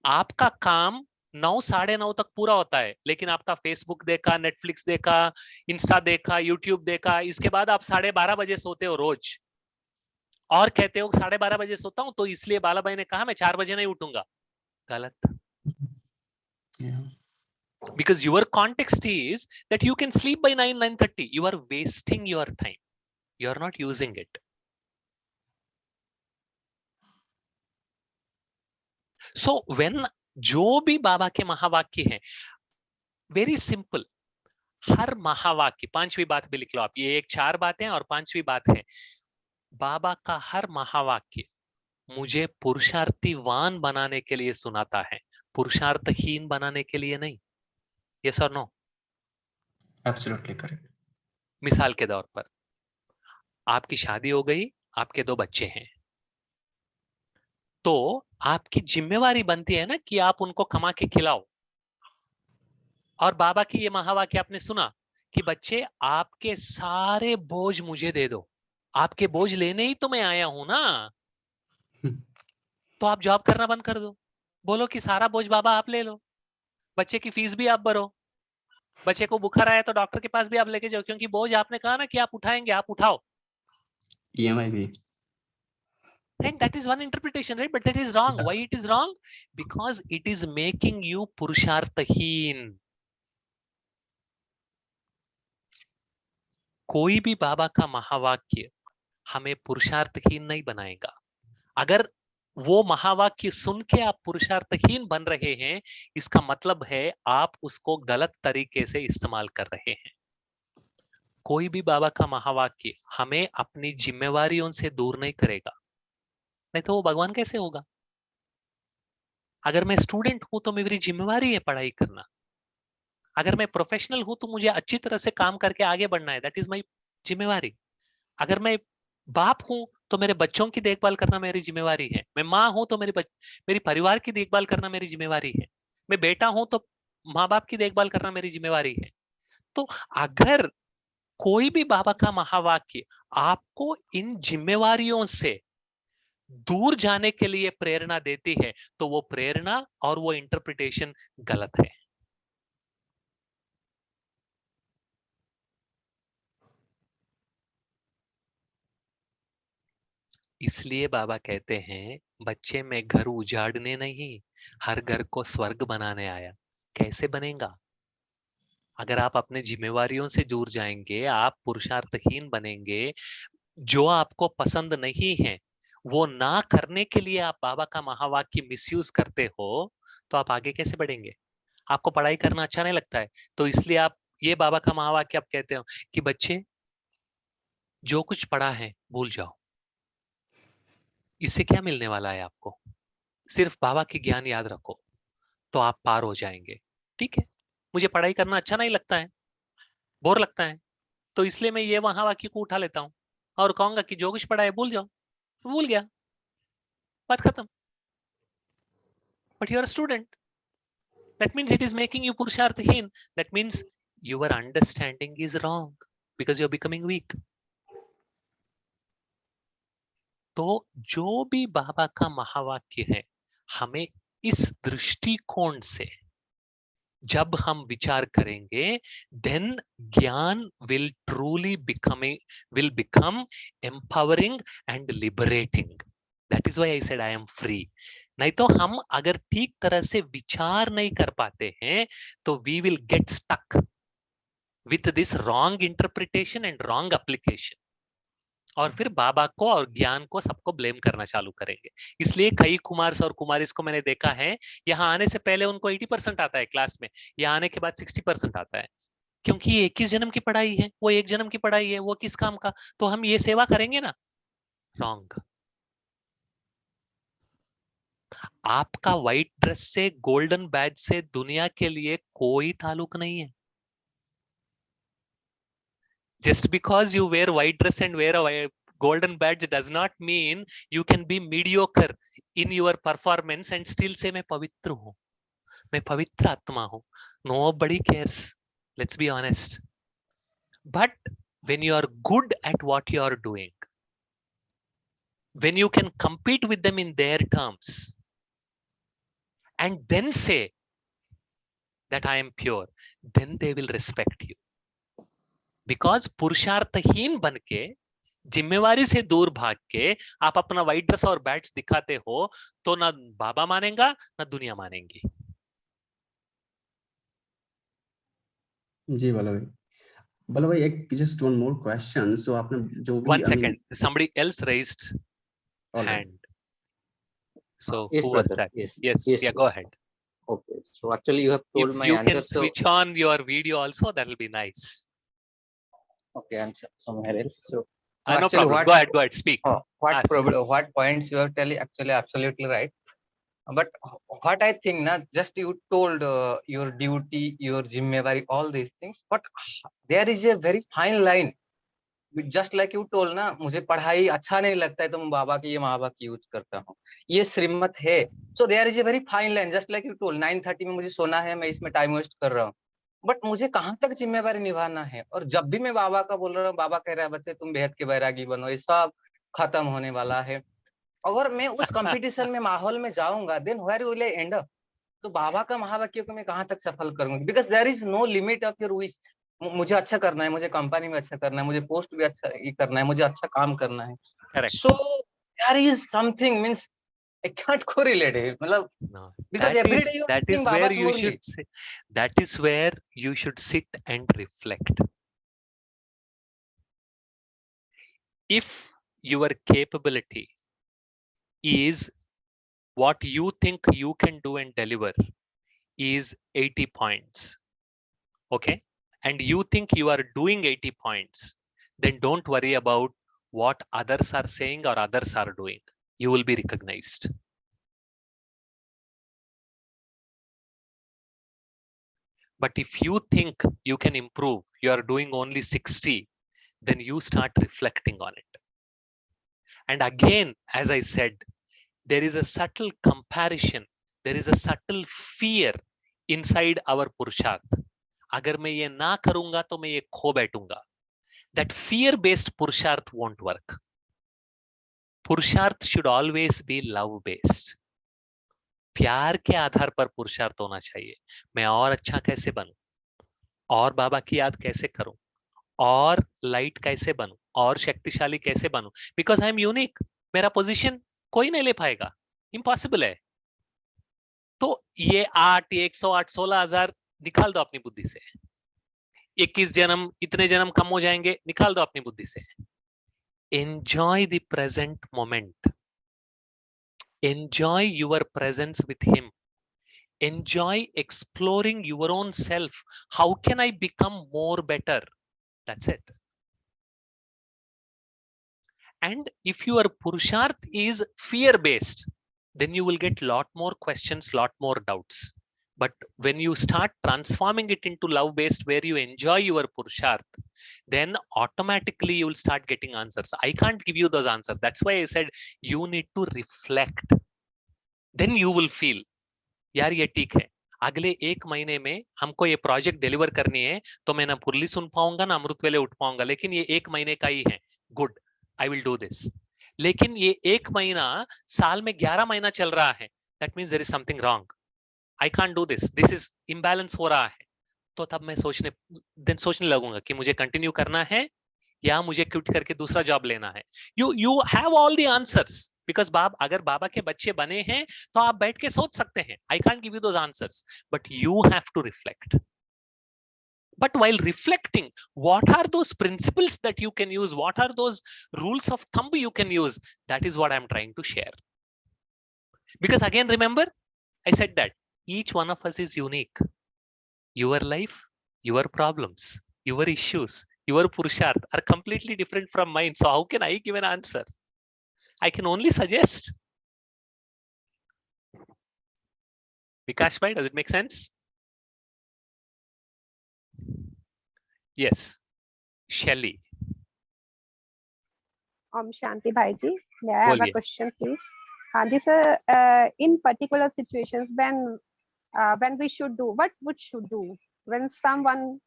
आपका काम 9 साढ़े 9 तक पूरा होता है, लेकिन आपका फेसबुक देखा, नेटफ्लिक्स देखा, इंस्टा देखा, यूट्यूब देखा, इसके बाद आप 12:30 बजे सोते हो रोज, और कहते हो 12:30 बजे सोता हूं तो इसलिए बाला भाई ने कहा मैं 4 बजे नहीं उठूंगा। गलत। Because your context is that you can sleep by 9:30. You are wasting your time. You are not using it. So when जो भी बाबा के महावाक्य हैं, वेरी सिंपल, हर महावाक्य, 5वीं बात भी लिख लो आप, ये एक 4 बातें और 5वीं बात है, बाबा का हर महावाक्य मुझे पुरुषार्थीवान बनाने के लिए सुनाता है, पुरुषार्थहीन बनाने के लिए नहीं। यस और नो? Absolutely correct. मिसाल के तौर पर, आपकी शादी हो गई, आपके 2 बच्चे हैं, तो आपकी जिम्मेवारी बनती है ना कि आप उनको कमा के खिलाओ। और बाबा की ये महावाक्य आपने सुना कि बच्चे आपके सारे बोझ मुझे दे दो, आपके बोझ लेने ही तो मैं आया हूं ना। तो आप जॉब करना बंद कर दो, बोलो कि सारा बोझ बाबा आप ले लो, बच्चे की फीस भी आप भरो, बच्चे को बुखार आया तो डॉक्टर के पास भी आप लेके जाओ, क्योंकि बोझ आपने कहा ना कि आप उठाएंगे, आप उठाओ। EMI भी। And that is one interpretation, right? But that is wrong. Why it is wrong? Because it is making you पुरुषार्थहीन। कोई भी बाबा का महावाक्य हमें पुरुषार्थहीन नहीं बनाएगा। अगर वो महावाक्य सुन के आप पुरुषार्थहीन बन रहे हैं, इसका मतलब है आप उसको गलत तरीके से इस्तेमाल कर रहे हैं। कोई भी बाबा का महावाक्य हमें अपनी जिम्मेवारियों से दूर नहीं करेगा, नहीं तो वो भगवान कैसे होगा। अगर मैं स्टूडेंट हूं तो मेरी जिम्मेवारी है पढ़ाई करना, अगर मैं प्रोफेशनल हूं तो मुझे अच्छी तरह से काम करके आगे बढ़ना है, दैट इज माई जिम्मेवारी। अगर मैं बाप हूं तो मेरे बच्चों की देखभाल करना मेरी जिम्मेवारी है, मैं माँ हूं तो मेरी परिवार की देखभाल करना मेरी जिम्मेवारी है, मैं बेटा हूं तो माँ बाप की देखभाल करना मेरी जिम्मेवारी है। तो अगर कोई भी बाबा का महावाक्य आपको इन जिम्मेवारियों से दूर जाने के लिए प्रेरणा देती है तो वो प्रेरणा और वो इंटरप्रिटेशन गलत है। इसलिए बाबा कहते हैं बच्चे, मैं घर उजाड़ने नहीं, हर घर को स्वर्ग बनाने आया। कैसे बनेगा? अगर आप अपने जिम्मेवारियों से दूर जाएंगे, आप पुरुषार्थहीन बनेंगे, जो आपको पसंद नहीं है वो ना करने के लिए आप बाबा का महावाक्य मिसयूज करते हो, तो आप आगे कैसे बढ़ेंगे? आपको पढ़ाई करना अच्छा नहीं लगता है तो इसलिए आप ये बाबा का महावाक्य आप कहते हो कि बच्चे जो कुछ पढ़ा है भूल जाओ। इससे क्या मिलने वाला है आपको? सिर्फ बाबा की ज्ञान याद रखो तो आप पार हो जाएंगे। ठीक है, मुझे पढ़ाई करना अच्छा नहीं लगता है, बोर लगता है, तो इसलिए मैं ये महावाक्य को उठा लेता हूँ और कहूंगा कि जो कुछ पढ़ा है भूल जाओ। भूल गया, बात खत्म। But you are student, that means it is making you purusharthhin, that means your understanding is wrong because you're becoming weak. तो जो भी बाबा का महावाक्य है, हमें इस दृष्टिकोण से जब हम विचार करेंगे, then ज्ञान will truly become empowering and liberating. That is why I said I am free. नहीं तो हम अगर ठीक तरह से विचार नहीं कर पाते हैं तो we will get stuck with this wrong interpretation and wrong application. और फिर बाबा को और ज्ञान को सबको ब्लेम करना चालू करेंगे। इसलिए कई कुमार्स और कुमारीस को मैंने देखा है, यहाँ आने से पहले उनको 80% आता है क्लास में, यहाँ आने के बाद 60% आता है, क्योंकि ये 21 जन्म की पढ़ाई है, वो 1 जन्म की पढ़ाई है, वो किस काम का? तो हम ये सेवा करेंगे ना? रॉन्ग। आपका व्हाइट ड्रेस से, गोल्डन बैज से दुनिया के लिए कोई ताल्लुक नहीं है। Just because you wear white dress and wear a golden badge does not mean you can be mediocre in your performance and still say मैं पवित्र हूँ, मैं पवित्र आत्मा हूँ। Nobody cares. Let's be honest. But when you are good at what you are doing, when you can compete with them in their terms, and then say that I am pure, then they will respect you. Because पुरुषार्थहीन बन के, जिम्मेवारी से दूर भाग के आप अपना व्हाइट ड्रेस और बैट्स दिखाते हो तो ना बाबा मानेगा ना दुनिया मानेगी। जी बाला भाई एक जस्ट वन मोर क्वेश्चन। सो आपने जो भी one second, somebody else raised hand. So yes, who brother. was that? Yes. Yes, Yes. yeah, go ahead. Okay. So actually, you have told If my you answer. can So switch on your video also, that will be nice. okay, I'm somewhere else. So No actually, problem. Go ahead, speak. what Ask. problem? What points you have telling? Actually, absolutely right. But what I think, na, just you told your duty, your जिम्मेवारी, all these things. But there is a very fine line. Just like you told ना, मुझे पढ़ाई अच्छा नहीं लगता है तो मैं बाबा की ये महावाक्य यूज करता हूँ, ये श्रीमत है। So there is a very fine line. Just like you told 9:30 में मुझे सोना है, मैं इसमें टाइम वेस्ट कर रहा हूँ, बट मुझे कहाँ तक जिम्मेवारी निभाना है। और जब भी मैं बाबा का बोल रहा हूँ, बाबा कह रहा है बच्चे तुम बेहद के बैरागी बनो, ये सब खत्म होने वाला है। अगर मैं उस कंपटीशन में माहौल में जाऊंगा, then where will I end up? तो बाबा का महावाक्य को मैं कहाँ तक सफल करूंगा? Because there is no limit of your wish. मुझे अच्छा करना है, मुझे कंपनी में अच्छा करना है, मुझे पोस्ट भी अच्छा ये करना है, मुझे अच्छा काम करना है। Correct. So there is something means I can't correlate it, मतलब No, because every day you are that listening is where Baba's you murli. should sit. That is where you should sit and reflect. If your capability is what you think you can do and deliver is 80 points, okay, and you think you are doing 80 points, then don't worry about what others are saying or others are doing. You will be recognized. But if you think you can improve, you are doing only 60, then you start reflecting on it. And again, as I said, there is a subtle comparison. There is a subtle fear inside our Purusharth. Agar मैं ये ना करूंगा तो मैं ये खो बैठूंगा. That fear-based Purusharth won't work. Purusharth should always be love-based. प्यार के आधार पर पुरुषार्थ होना चाहिए. मैं और अच्छा कैसे बनूं, और बाबा की याद कैसे करूं, और लाइट कैसे बनूं, और शक्तिशाली कैसे बनूं. Because I am unique. मेरा पोजीशन कोई नहीं ले पाएगा, इम्पॉसिबल है. तो ये 8, 108, 16,000 निकाल दो अपनी बुद्धि से. 21 जन्म, इतने जन्म कम हो जाएंगे, निकाल दो अपनी बुद्धि से. Enjoy the present moment. Enjoy your presence with him. Enjoy exploring your own self. How can I become more better? That's it. And if your Purusharth is fear-based, then you will get lot more questions, lot more doubts. But when you start transforming it into love-based, where you enjoy your Purusharth, then automatically you will start getting answers. I can't give you those answers. That's why I said you need to reflect. Then you will feel, यार ये ठीक है, अगले 1 महीने में हमको ये project deliver करनी है, तो मैं ना पुरली सुन पाऊंगा ना अमृत वेले उठ पाऊंगा, लेकिन ये 1 महीने का ही है. Good, I will do this. लेकिन ये 1 महीना साल में 11 महीना चल रहा है, that means there is something wrong. I can't do this. This is imbalance हो रहा है. तो तब मैं सोचने लगूंगा कि मुझे कंटिन्यू करना है या मुझे क्विट करके दूसरा जॉब लेना है. You have all the answers because अगर बाबा के बच्चे बने हैं तो आप बैठ के सोच सकते हैं. I can't give you those answers, but you have to reflect. But while reflecting, what are those principles that you can use? What are those rules of thumb you can use? That is what I'm trying to share. Because again, remember, I said that each one of us is unique. Your life, your problems, your issues, your Purusharth are completely different from mine. So how can I give an answer? I can only suggest. Vikash bhai, does it make sense? Yes. Shelly. Shanti bhai ji, may I have a question, please? Ji sir, in particular situations when we should do, what would should do when someone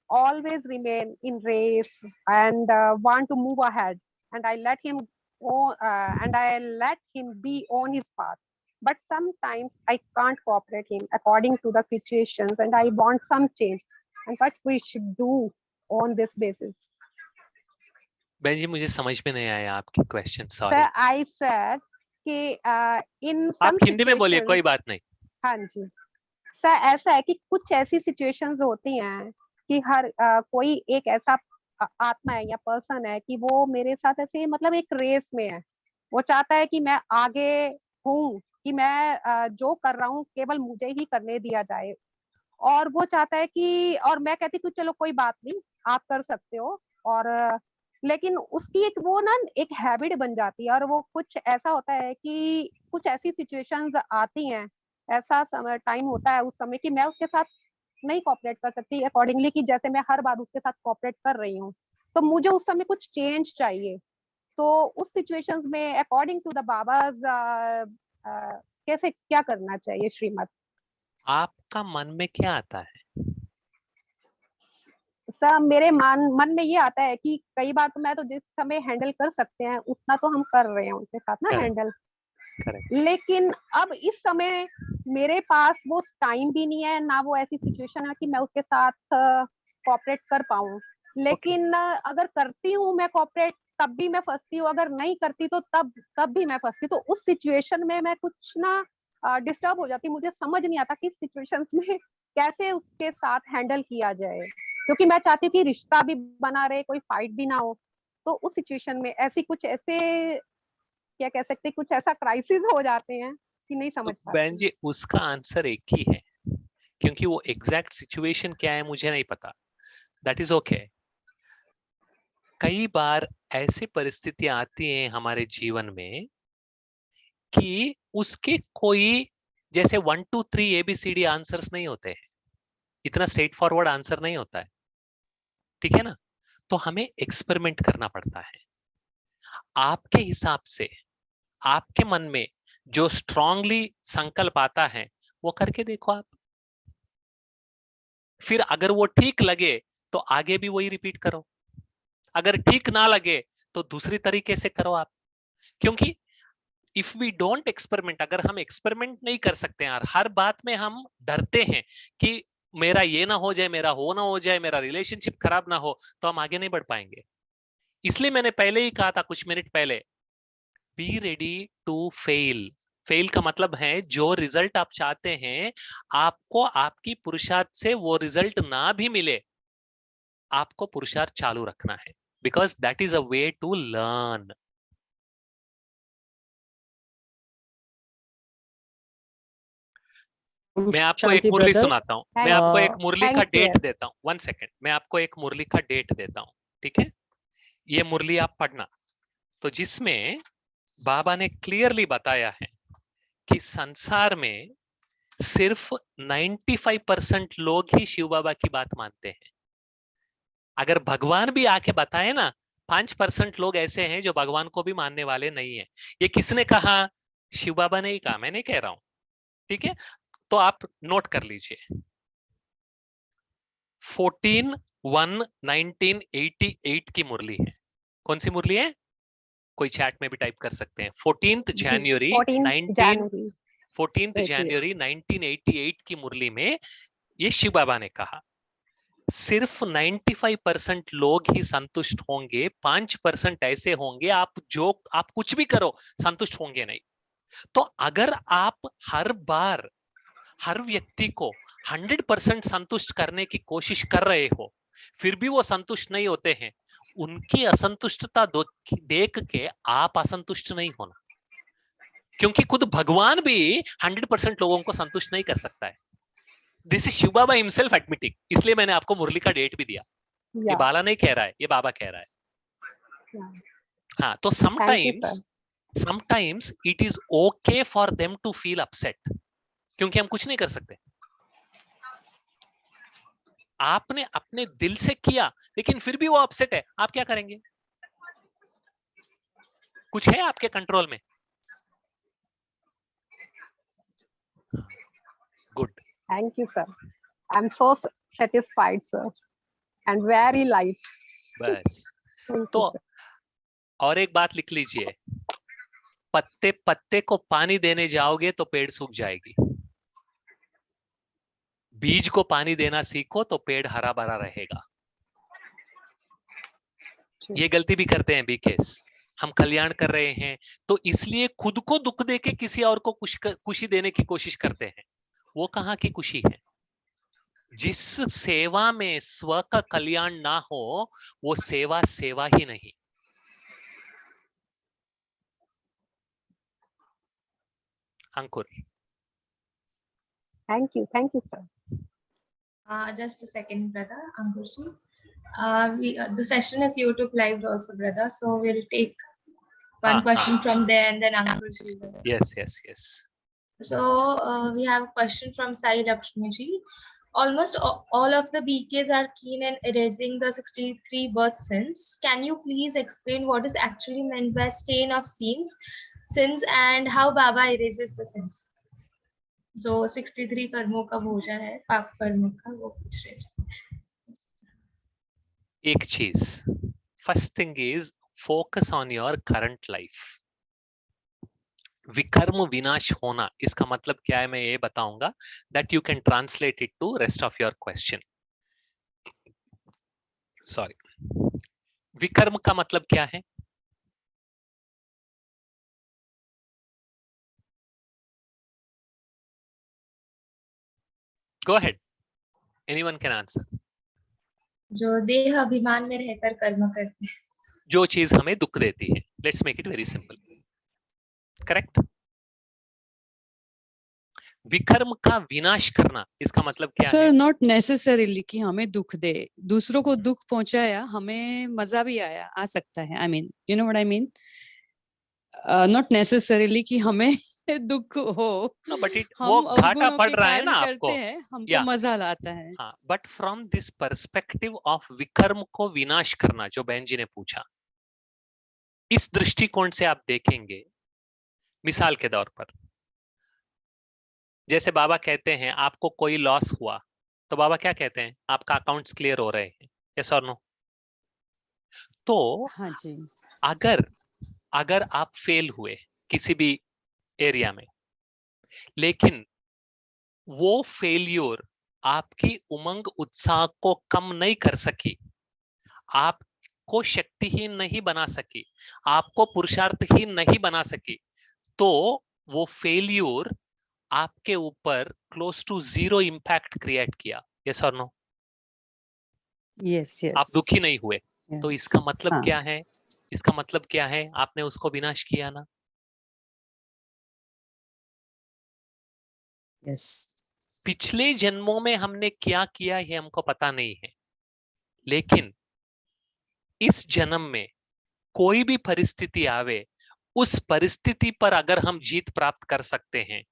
always remain in race and want to move ahead, and I let him go and I let him be on his path, but sometimes I can't cooperate him according to the situations and I want some change, and what we should do on this basis? बहन जी मुझे समझ में नहीं आया आपकी question. Sorry. Sir, I said कि in some आप हिंदी में बोलिए, कोई बात नहीं. हाँ जी सर, ऐसा है कि कुछ ऐसी सिचुएशंस होती हैं कि हर कोई एक ऐसा आत्मा है या पर्सन है कि वो मेरे साथ ऐसे मतलब एक रेस में है. वो चाहता है कि मैं आगे हूँ, कि मैं जो कर रहा हूँ केवल मुझे ही करने दिया जाए, और वो चाहता है कि, और मैं कहती हूँ चलो कोई बात नहीं आप कर सकते हो, और लेकिन उसकी एक वो ना एक हैबिट बन जाती है, और वो कुछ ऐसा होता है कि कुछ ऐसी सिचुएशंस आती हैं, ऐसा टाइम होता है उस समय कि मैं उसके साथ नहीं कोऑपरेट कर सकती अकॉर्डिंगली, कि जैसे मैं हर बार उसके साथ कोऑपरेट कर रही हूँ, तो मुझे उस समय कुछ चेंज चाहिए. तो उस सिचुएशंस में अकॉर्डिंग टू द बाबाज कैसे क्या करना चाहिए श्रीमत? आपका मन में क्या आता है? सर मेरे मन में ये आता है कि कई बार तो मैं तो जिस समय हैंडल कर सकते हैं उतना तो हम कर रहे हैं उनके साथ ना हैंडल, लेकिन अब इस समय मेरे पास वो टाइम भी नहीं है, ना वो ऐसी सिचुएशन है कि मैं उसके साथ कोऑपरेट कर पाऊं. लेकिन अगर करती हूँ मैं कोऑपरेट तब भी मैं फंसती हूँ, अगर नहीं करती तो तब भी मैं फंसती. तो उस सिचुएशन में मैं कुछ ना डिस्टर्ब हो जाती. मुझे समझ नहीं आता कि इस सिचुएशंस में कैसे उसके साथ हैंडल किया जाए, क्योंकि मैं चाहती हूँ कि रिश्ता भी बना रहे, कोई फाइट भी ना हो. तो उस सिचुएशन में ऐसे क्या कह सकते हैं, कुछ ऐसा क्राइसिस हो जाते हैं कि नहीं समझ पाते. बहन जी उसका आंसर एक ही है, क्योंकि वो एग्जैक्ट सिचुएशन क्या है मुझे नहीं पता. That is okay. कई बार ऐसी परिस्थितियां आती हैं हमारे जीवन में कि उसके कोई जैसे 1 2 3 ABCD आंसर्स नहीं होते हैं, इतना स्ट्रेट फॉरवर्ड आंसर नहीं होता है, ठीक है ना। तो हमें एक्सपेरिमेंट करना पड़ता है। आपके हिसाब से आपके मन में जो स्ट्रांगली संकल्प आता है वो करके देखो आप, फिर अगर वो ठीक लगे तो आगे भी वही रिपीट करो, अगर ठीक ना लगे तो दूसरी तरीके से करो आप। क्योंकि इफ वी डोंट एक्सपेरिमेंट, अगर हम एक्सपेरिमेंट नहीं कर सकते यार, हर बात में हम डरते हैं कि मेरा ये ना हो जाए, मेरा हो ना हो जाए, मेरा रिलेशनशिप खराब ना हो, तो हम आगे नहीं बढ़ पाएंगे। इसलिए मैंने पहले ही कहा था कुछ मिनट पहले, be ready to fail. Fail का मतलब है जो रिजल्ट आप चाहते हैं आपको आपकी पुरुषार्थ से वो रिजल्ट ना भी मिले, आपको पुरुषार्थ चालू रखना है, because that is a way to learn. मैं आपको एक मुरली सुनाता हूँ, मैं आपको एक मुरली का डेट देता हूँ, 1 सेकेंड, मैं आपको एक मुरली का डेट देता हूँ, ठीक है। ये मुरली आप पढ़ना, तो जिसमें बाबा ने क्लियरली बताया है कि संसार में सिर्फ 95% लोग ही शिव बाबा की बात मानते हैं। अगर भगवान भी आके बताए ना, 5% लोग ऐसे हैं जो भगवान को भी मानने वाले नहीं है। ये किसने कहा? शिव बाबा ने ही कहा, मैं नहीं कह रहा हूं, ठीक है। तो आप नोट कर लीजिए, 14/1/1988 की मुरली है। कौन सी मुरली है? कोई चैट में भी टाइप कर सकते हैं। 14 जनवरी 1988 की मुरली में ये शिव बाबा ने कहा सिर्फ 95% लोग ही संतुष्ट होंगे, 5% ऐसे होंगे आप कुछ भी करो संतुष्ट होंगे नहीं। तो अगर आप हर बार हर व्यक्ति को 100% संतुष्ट करने की कोशिश कर रहे हो, फिर भी वो संतुष्ट नहीं होते हैं, उनकी असंतुष्टता देख के आप असंतुष्ट नहीं होना, क्योंकि खुद भगवान भी 100% लोगों को संतुष्ट नहीं कर सकता है। This is Shiv Baba himself admitting. इसलिए मैंने आपको मुरली का डेट भी दिया। ये बाला नहीं कह रहा है, ये बाबा कह रहा है। हाँ, तो sometimes it is okay for them to feel upset, क्योंकि हम कुछ नहीं कर सकते। आपने अपने दिल से किया लेकिन फिर भी वो अपसेट है, आप क्या करेंगे? कुछ है आपके कंट्रोल में? Good, thank you sir, I am so satisfied sir and very light. बस तो और एक बात लिख लीजिए, पत्ते पत्ते को पानी देने जाओगे तो पेड़ सूख जाएगी, बीज को पानी देना सीखो तो पेड़ हरा भरा रहेगा। ये गलती भी करते हैं बीकेस, हम कल्याण कर रहे हैं तो इसलिए खुद को दुख देके किसी और को खुशी देने की कोशिश करते हैं। वो कहाँ की खुशी है? जिस सेवा में स्व का कल्याण ना हो वो सेवा सेवा ही नहीं। Ankur, thank you sir. Just a second, brother. Ankurji. The session is YouTube live also, brother. So we'll take one question from there and then Ankurji. Yes. So we have a question from Sai Lakshmi ji. Almost all of the BKs are keen in erasing the 63 birth sins. Can you please explain what is actually meant by stain of sins and how Baba erases the sins? जो 63 कर्मों का भोजन है, पाप कर्मों का, वो पूछ रहे थे। एक चीज, first thing is focus on your current life. विकर्म विनाश होना, इसका मतलब क्या है मैं ये बताऊंगा, that you can translate it to rest of your question. Sorry, विकर्म का मतलब क्या है? Go ahead. Anyone can answer. जो देह अभिमान में रहकर कर्म करते हैं, जो चीज हमें दुख देती है। Let's make it very simple. Correct? विकर्म का विनाश करना, इसका मतलब क्या सर है? नॉट नेसेसरीली कि हमें दुख दे, दूसरों को दुख पहुंचाया, हमें मजा भी आया आ सकता है। I mean you know what I mean, not necessarily कि हमें दुख हो, नो बट इट वो हम घाटा अवगुणों पड़ के रहा है कारण ना करते आपको, हैं, हमको या मजा आता है। हाँ, but from this perspective of विकर्म को विनाश करना, जो बहन जी ने पूछा, इस दृष्टिकोण से आप देखेंगे। मिसाल के तौर पर जैसे बाबा कहते हैं आपको कोई लॉस हुआ, तो बाबा क्या कहते हैं? आपका अकाउंट्स क्लियर हो रहे हैं, यस और नो? तो हाँ जी, अगर अगर आप फेल हुए किसी भी एरिया में, लेकिन वो फेल्योर आपकी उमंग उत्साह को कम नहीं कर सकी, आपको शक्तिहीन नहीं बना सकी, आपको पुरुषार्थहीन नहीं बना सकी, तो वो फेल्योर आपके ऊपर क्लोज टू 0 इम्पैक्ट क्रिएट किया, यस और नो? यस यस आप दुखी नहीं हुए, तो यस, इसका मतलब हाँ क्या है? इसका मतलब क्या है? आपने उसको विनाश किया ना। यस, पिछले जन्मों में हमने क्या किया ये हमको पता नहीं है, लेकिन इस जन्म में कोई भी परिस्थिति आवे, उस परिस्थिति पर अगर हम जीत प्राप्त कर सकते हैं,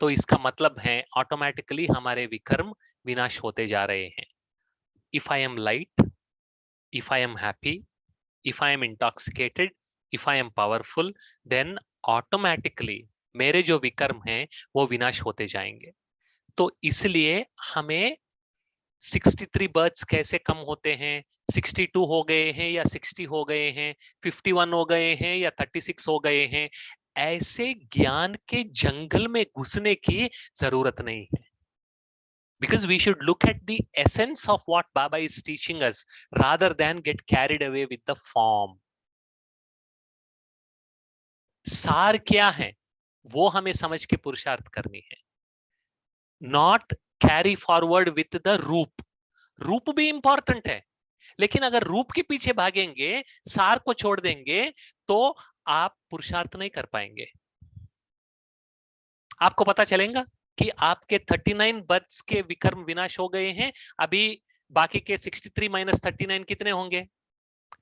तो इसका मतलब है ऑटोमेटिकली हमारे विकर्म विनाश होते जा रहे हैं। If I am light, if I am happy, if I am intoxicated, if I am powerful, then automatically मेरे जो विकर्म हैं वो विनाश होते जाएंगे। तो इसलिए हमें 63 बर्थ्स कैसे कम होते हैं, 62 हो गए हैं या 60 हो गए हैं, 51 हो गए हैं या 36 हो गए हैं, ऐसे ज्ञान के जंगल में घुसने की जरूरत नहीं है। Because we should look at the essence of what Baba is teaching us rather than get carried away with the form. सार क्या है वो हमें समझ के पुरुषार्थ करनी है, not carry forward with the रूप। रूप भी इंपॉर्टेंट है, लेकिन अगर रूप के पीछे भागेंगे, सार को छोड़ देंगे, तो आप पुरुषार्थ नहीं कर पाएंगे। आपको पता चलेगा कि आपके 39 बर्थ्स के विकर्म विनाश हो गए हैं, अभी बाकी के 63 माइनस 39 कितने होंगे?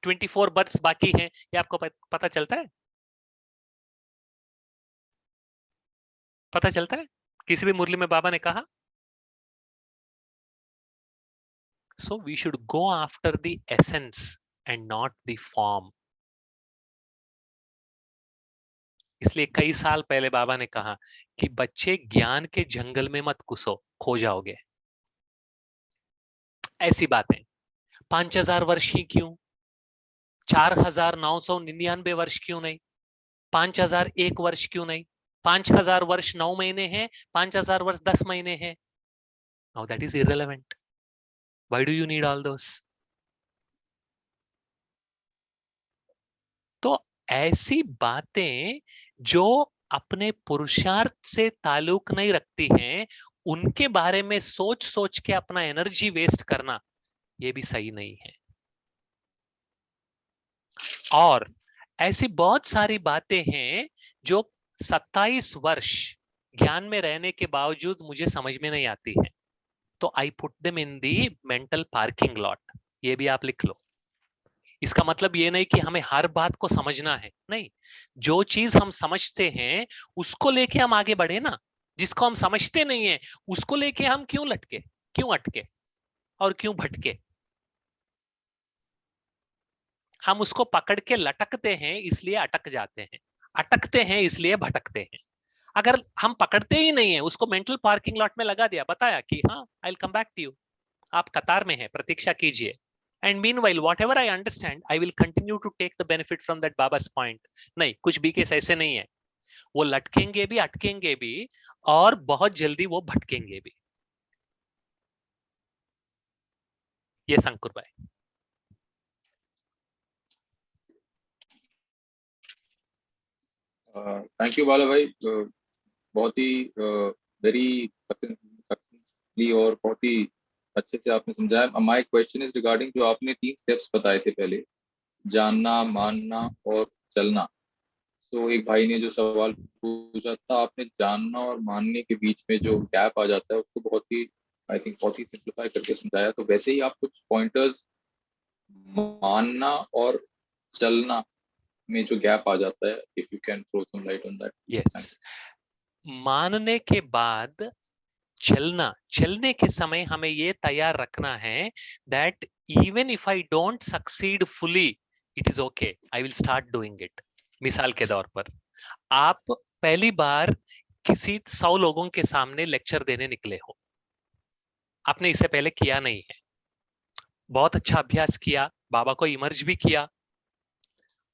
24 बर्थ्स बाकी हैं, ये आपको पता चलता है? पता चलता है? किसी भी मुरली में बाबा ने कहा। So we should go after the essence and not the form. इसलिए कई साल पहले बाबा ने कहा कि बच्चे ज्ञान के जंगल में मत घुसो, खो जाओगे। ऐसी बातें 5000 वर्ष ही क्यों, 4999 वर्ष क्यों नहीं, 5001 वर्ष क्यों नहीं, 5000 वर्ष 9 महीने हैं, 5000 वर्ष 10 महीने हैं। Now that is irrelevant. Why do you need all those? तो ऐसी बातें जो अपने पुरुषार्थ से ताल्लुक नहीं रखती हैं, उनके बारे में सोच सोच के अपना एनर्जी वेस्ट करना, ये भी सही नहीं है। और ऐसी बहुत सारी बातें हैं जो 27 वर्ष ज्ञान में रहने के बावजूद मुझे समझ में नहीं आती है, तो I put them in the mental parking lot. ये भी आप लिख लो। इसका मतलब ये नहीं कि हमें हर बात को समझना है, नहीं, जो चीज हम समझते हैं उसको लेके हम आगे बढ़े ना। जिसको हम समझते नहीं है उसको लेके हम क्यों लटके, क्यों अटके और क्यों भटके? हम उसको पकड़ के लटकते हैं इसलिए अटक जाते हैं, अटकते हैं इसलिए भटकते हैं। अगर हम पकड़ते ही नहीं है, उसको मेंटल पार्किंग लॉट में लगा दिया, बताया कि हाँ I will come back to you, आप कतार में हैं, प्रतीक्षा कीजिए, and meanwhile whatever I understand I will continue to take the benefit from that Baba's point. नहीं, कुछ भी केस ऐसे नहीं है, वो लटकेंगे भी, अटकेंगे भी, और बहुत जल्दी वो भटकेंगे भी। ये शंकुर भाई। थैंक यू बाला भाई, बहुत ही वेरी सक्सेसफुली और बहुत ही अच्छे से आपने समझाया। माय क्वेश्चन इज रिगार्डिंग जो आपने 3 स्टेप्स बताए थे पहले, जानना, मानना और चलना। तो एक भाई ने जो सवाल पूछा था, आपने जानना और मानने के बीच में जो गैप आ जाता है उसको बहुत ही, आई थिंक बहुत ही सिंप्लीफाई करके समझाया। तो वैसे ही आप कुछ पॉइंटर्स, मानना और चलना में जो गैप आ जाता है, if you can throw some light on that. Yes, मानने के बाद चलना, चलने के समय हमें ये तैयार रखना है that even if I don't succeed fully, it is okay, I will start doing it. मिसाल के तौर पर आप पहली बार किसी 100 लोगों के सामने लेक्चर देने निकले हो, आपने इससे पहले किया नहीं है, बहुत अच्छा अभ्यास किया, बाबा को इमर्ज भी किया,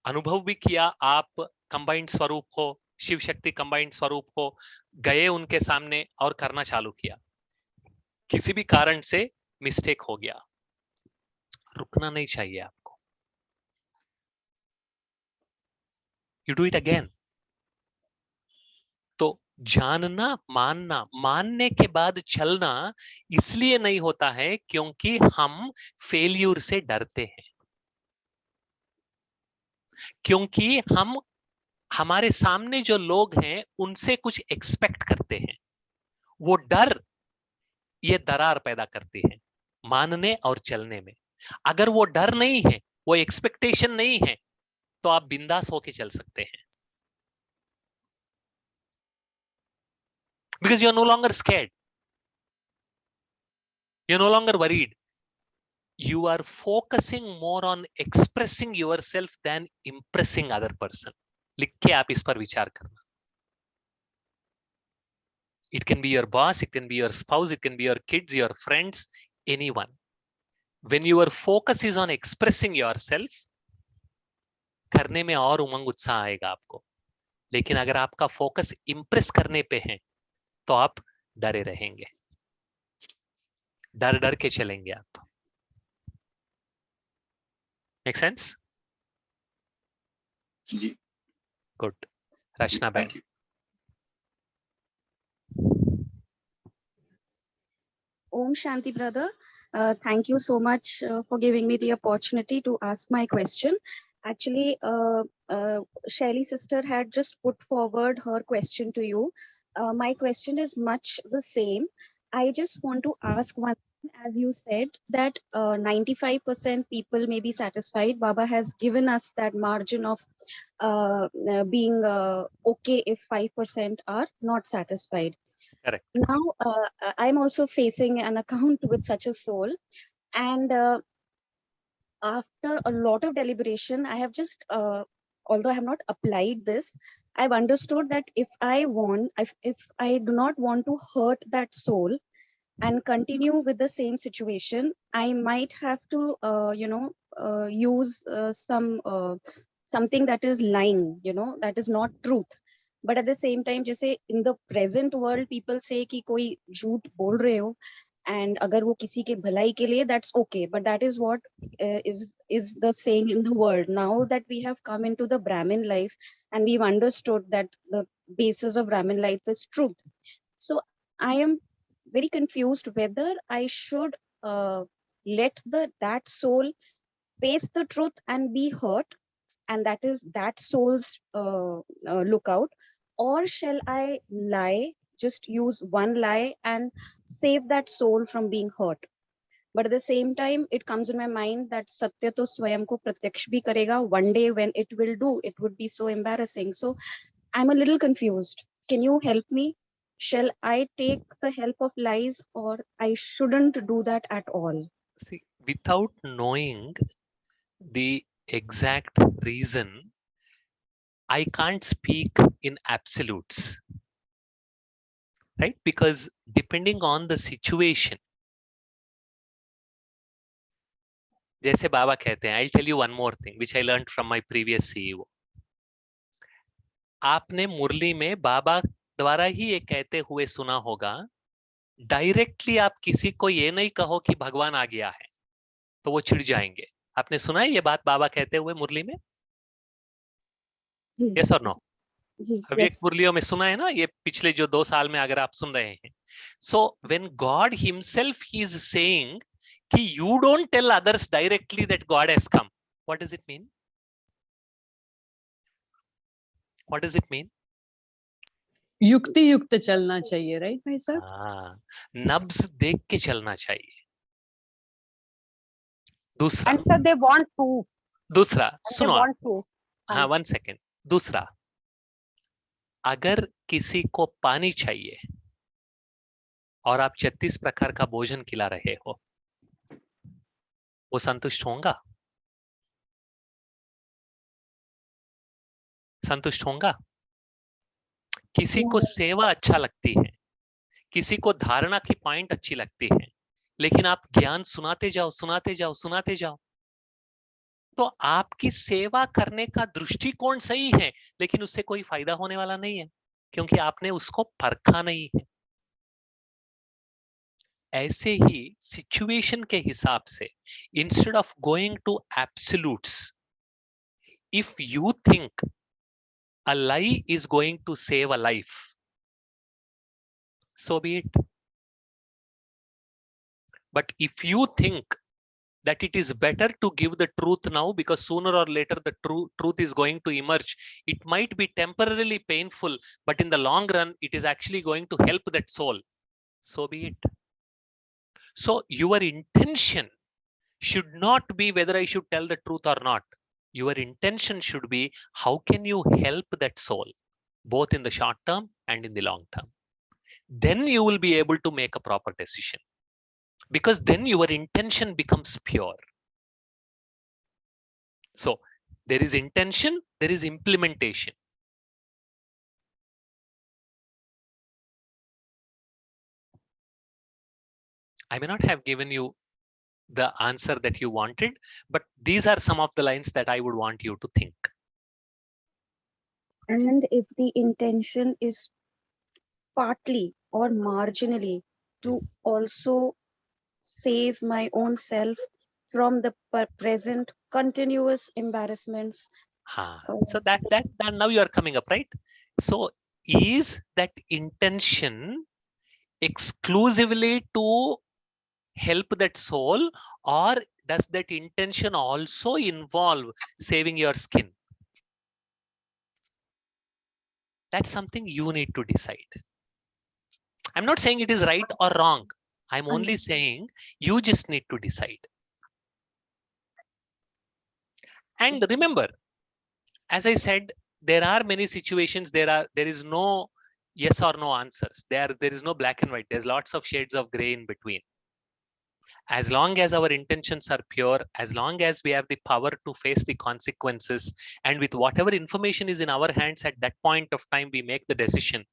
अनुभव भी किया, आप कंबाइंड स्वरूप हो, शिव शक्ति कंबाइंड स्वरूप हो, गए उनके सामने और करना चालू किया, किसी भी कारण से मिस्टेक हो गया, रुकना नहीं चाहिए आपको, यू डू इट अगेन। तो जानना, मानना, मानने के बाद चलना इसलिए नहीं होता है क्योंकि हम फेल्यूर से डरते हैं, क्योंकि हम हमारे सामने जो लोग हैं उनसे कुछ एक्सपेक्ट करते हैं, वो डर ये दरार पैदा करती है मानने और चलने में। अगर वो डर नहीं है, वो एक्सपेक्टेशन नहीं है, तो आप बिंदास होके चल सकते हैं, because you're no longer scared, you're no longer worried, you are focusing more on expressing yourself than impressing other person। लिख के आप इस पर विचार करना। It can be your boss, it can be your spouse, it can be your kids, your friends, anyone। When your focus is on expressing yourself, करने में और उमंग उत्साह आएगा आपको। लेकिन अगर आपका फोकस इंप्रेस करने पे है तो आप डरे रहेंगे, डर डर के चलेंगे आप। Make sense? जी, गुड। रचना बहन। Thank you. Om Shanti, brother. Thank you so much for giving me the opportunity to ask my question. Actually, Shaili sister had just put forward her question to you. My question is much the same. I just want to ask one thing. As you said that 95% people may be satisfied. Baba has given us that margin of being okay if 5% are not satisfied. Correct. Now, I'm also facing an account with such a soul. And after a lot of deliberation, I have just, although I have not applied this, I've understood that if I want, if I do not want to hurt that soul and continue with the same situation, I might have to, use something that is lying, that is not truth. But at the same time, जैसे in the present world, people say कि कोई झूठ बोल रहे हो, and अगर वो किसी के भलाई के लिए, that's okay. But that is what is the saying in the world. Now that we have come into the Brahmin life and we've understood that the basis of Brahmin life is truth. So I am very confused whether I should let that soul face the truth and be hurt, and that is that soul's lookout, or shall I lie, just use one lie and save that soul from being hurt? But at the same time, it comes in my mind that Satya to Swayam ko pratyaksh bhi karega. One day when it will do, it would be so embarrassing. So I'm a little confused. Can you help me? Shall I take the help of lies, or I shouldn't do that at all? See, without knowing the exact reason, I can't speak in absolutes, right? Because depending on the situation, जैसे बाबा कहते हैं, I'll tell you one more thing which I learned from my previous CEO. आपने मुरली में बाबा द्वारा ही ये कहते हुए सुना होगा, डायरेक्टली आप किसी को ये नहीं कहो कि भगवान आ गया है, तो वो चिढ़ जाएंगे। आपने सुना है ये बात बाबा कहते हुए मुरली में? यस और नो? अभी एक मुरलियों में सुना है ना, ये पिछले जो 2 साल में अगर आप सुन रहे हैं। सो व्हेन गॉड हिमसेल्फ ही इज सेइंग कि you don't tell others directly that God has come, what does it mean? What does it mean? युक्ति युक्त चलना चाहिए, राइट भाई साहब? हाँ, नब्ज देख के चलना चाहिए। दूसरा, And sir, they want proof. दूसरा And they सुनो आप। want proof. हाँ, 1 सेकेंड। दूसरा, अगर किसी को पानी चाहिए और आप 36 प्रकार का भोजन खिला रहे हो, वो संतुष्ट होगा? संतुष्ट होगा? किसी को सेवा अच्छा लगती है, किसी को धारणा की पॉइंट अच्छी लगती है, लेकिन आप ज्ञान सुनाते जाओ, सुनाते जाओ, सुनाते जाओ, तो आपकी सेवा करने का दृष्टिकोण सही है, लेकिन उससे कोई फायदा होने वाला नहीं है, क्योंकि आपने उसको परखा नहीं है। ऐसे ही सिचुएशन के हिसाब से, instead of going to absolutes, if you think a lie is going to save a life, so be it. But if you think that it is better to give the truth now, because sooner or later the truth is going to emerge, it might be temporarily painful, but in the long run it is actually going to help that soul, so be it. So your intention should not be whether I should tell the truth or not. Your intention should be, how can you help that soul, both in the short term and in the long term? Then you will be able to make a proper decision, because then your intention becomes pure. So there is intention, there is implementation. I may not have given you the answer that you wanted, but these are some of the lines that I would want you to think. And if the intention is partly or marginally to also save my own self from the present continuous embarrassments. So that now you are coming up, right? So is that intention exclusively to help that soul, or does that intention also involve saving your skin? That's something you need to decide. I'm not saying it is right or wrong. I'm only saying you just need to decide. And remember, as I said, there are many situations, there is no yes or no answers. There is no black and white. There's lots of shades of gray in between. As long as our intentions are pure, as long as we have the power to face the consequences, and with whatever information is in our hands at that point of time, we make the decision,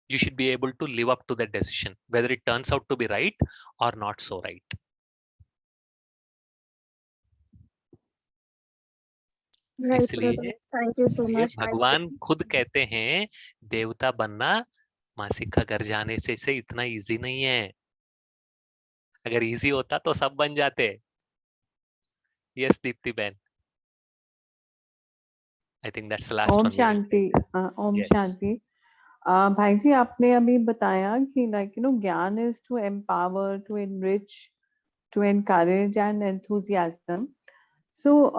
you should be able to live up to that decision, whether it turns out to be right or not so right. Right, brother. Thank you so much. भगवान खुद कहते हैं, देवता बनना मासिक का घर जाने से इतना इजी नहीं है। अगर इजी होता तो सब बन जाते। Yes, Deepti Ben. I think that's the last one. Om Shanti, Om Yes. शांति। भाई जी, आपने अभी बताया कि ज्ञान is to empower, to enrich, to encourage and enthusiasm. So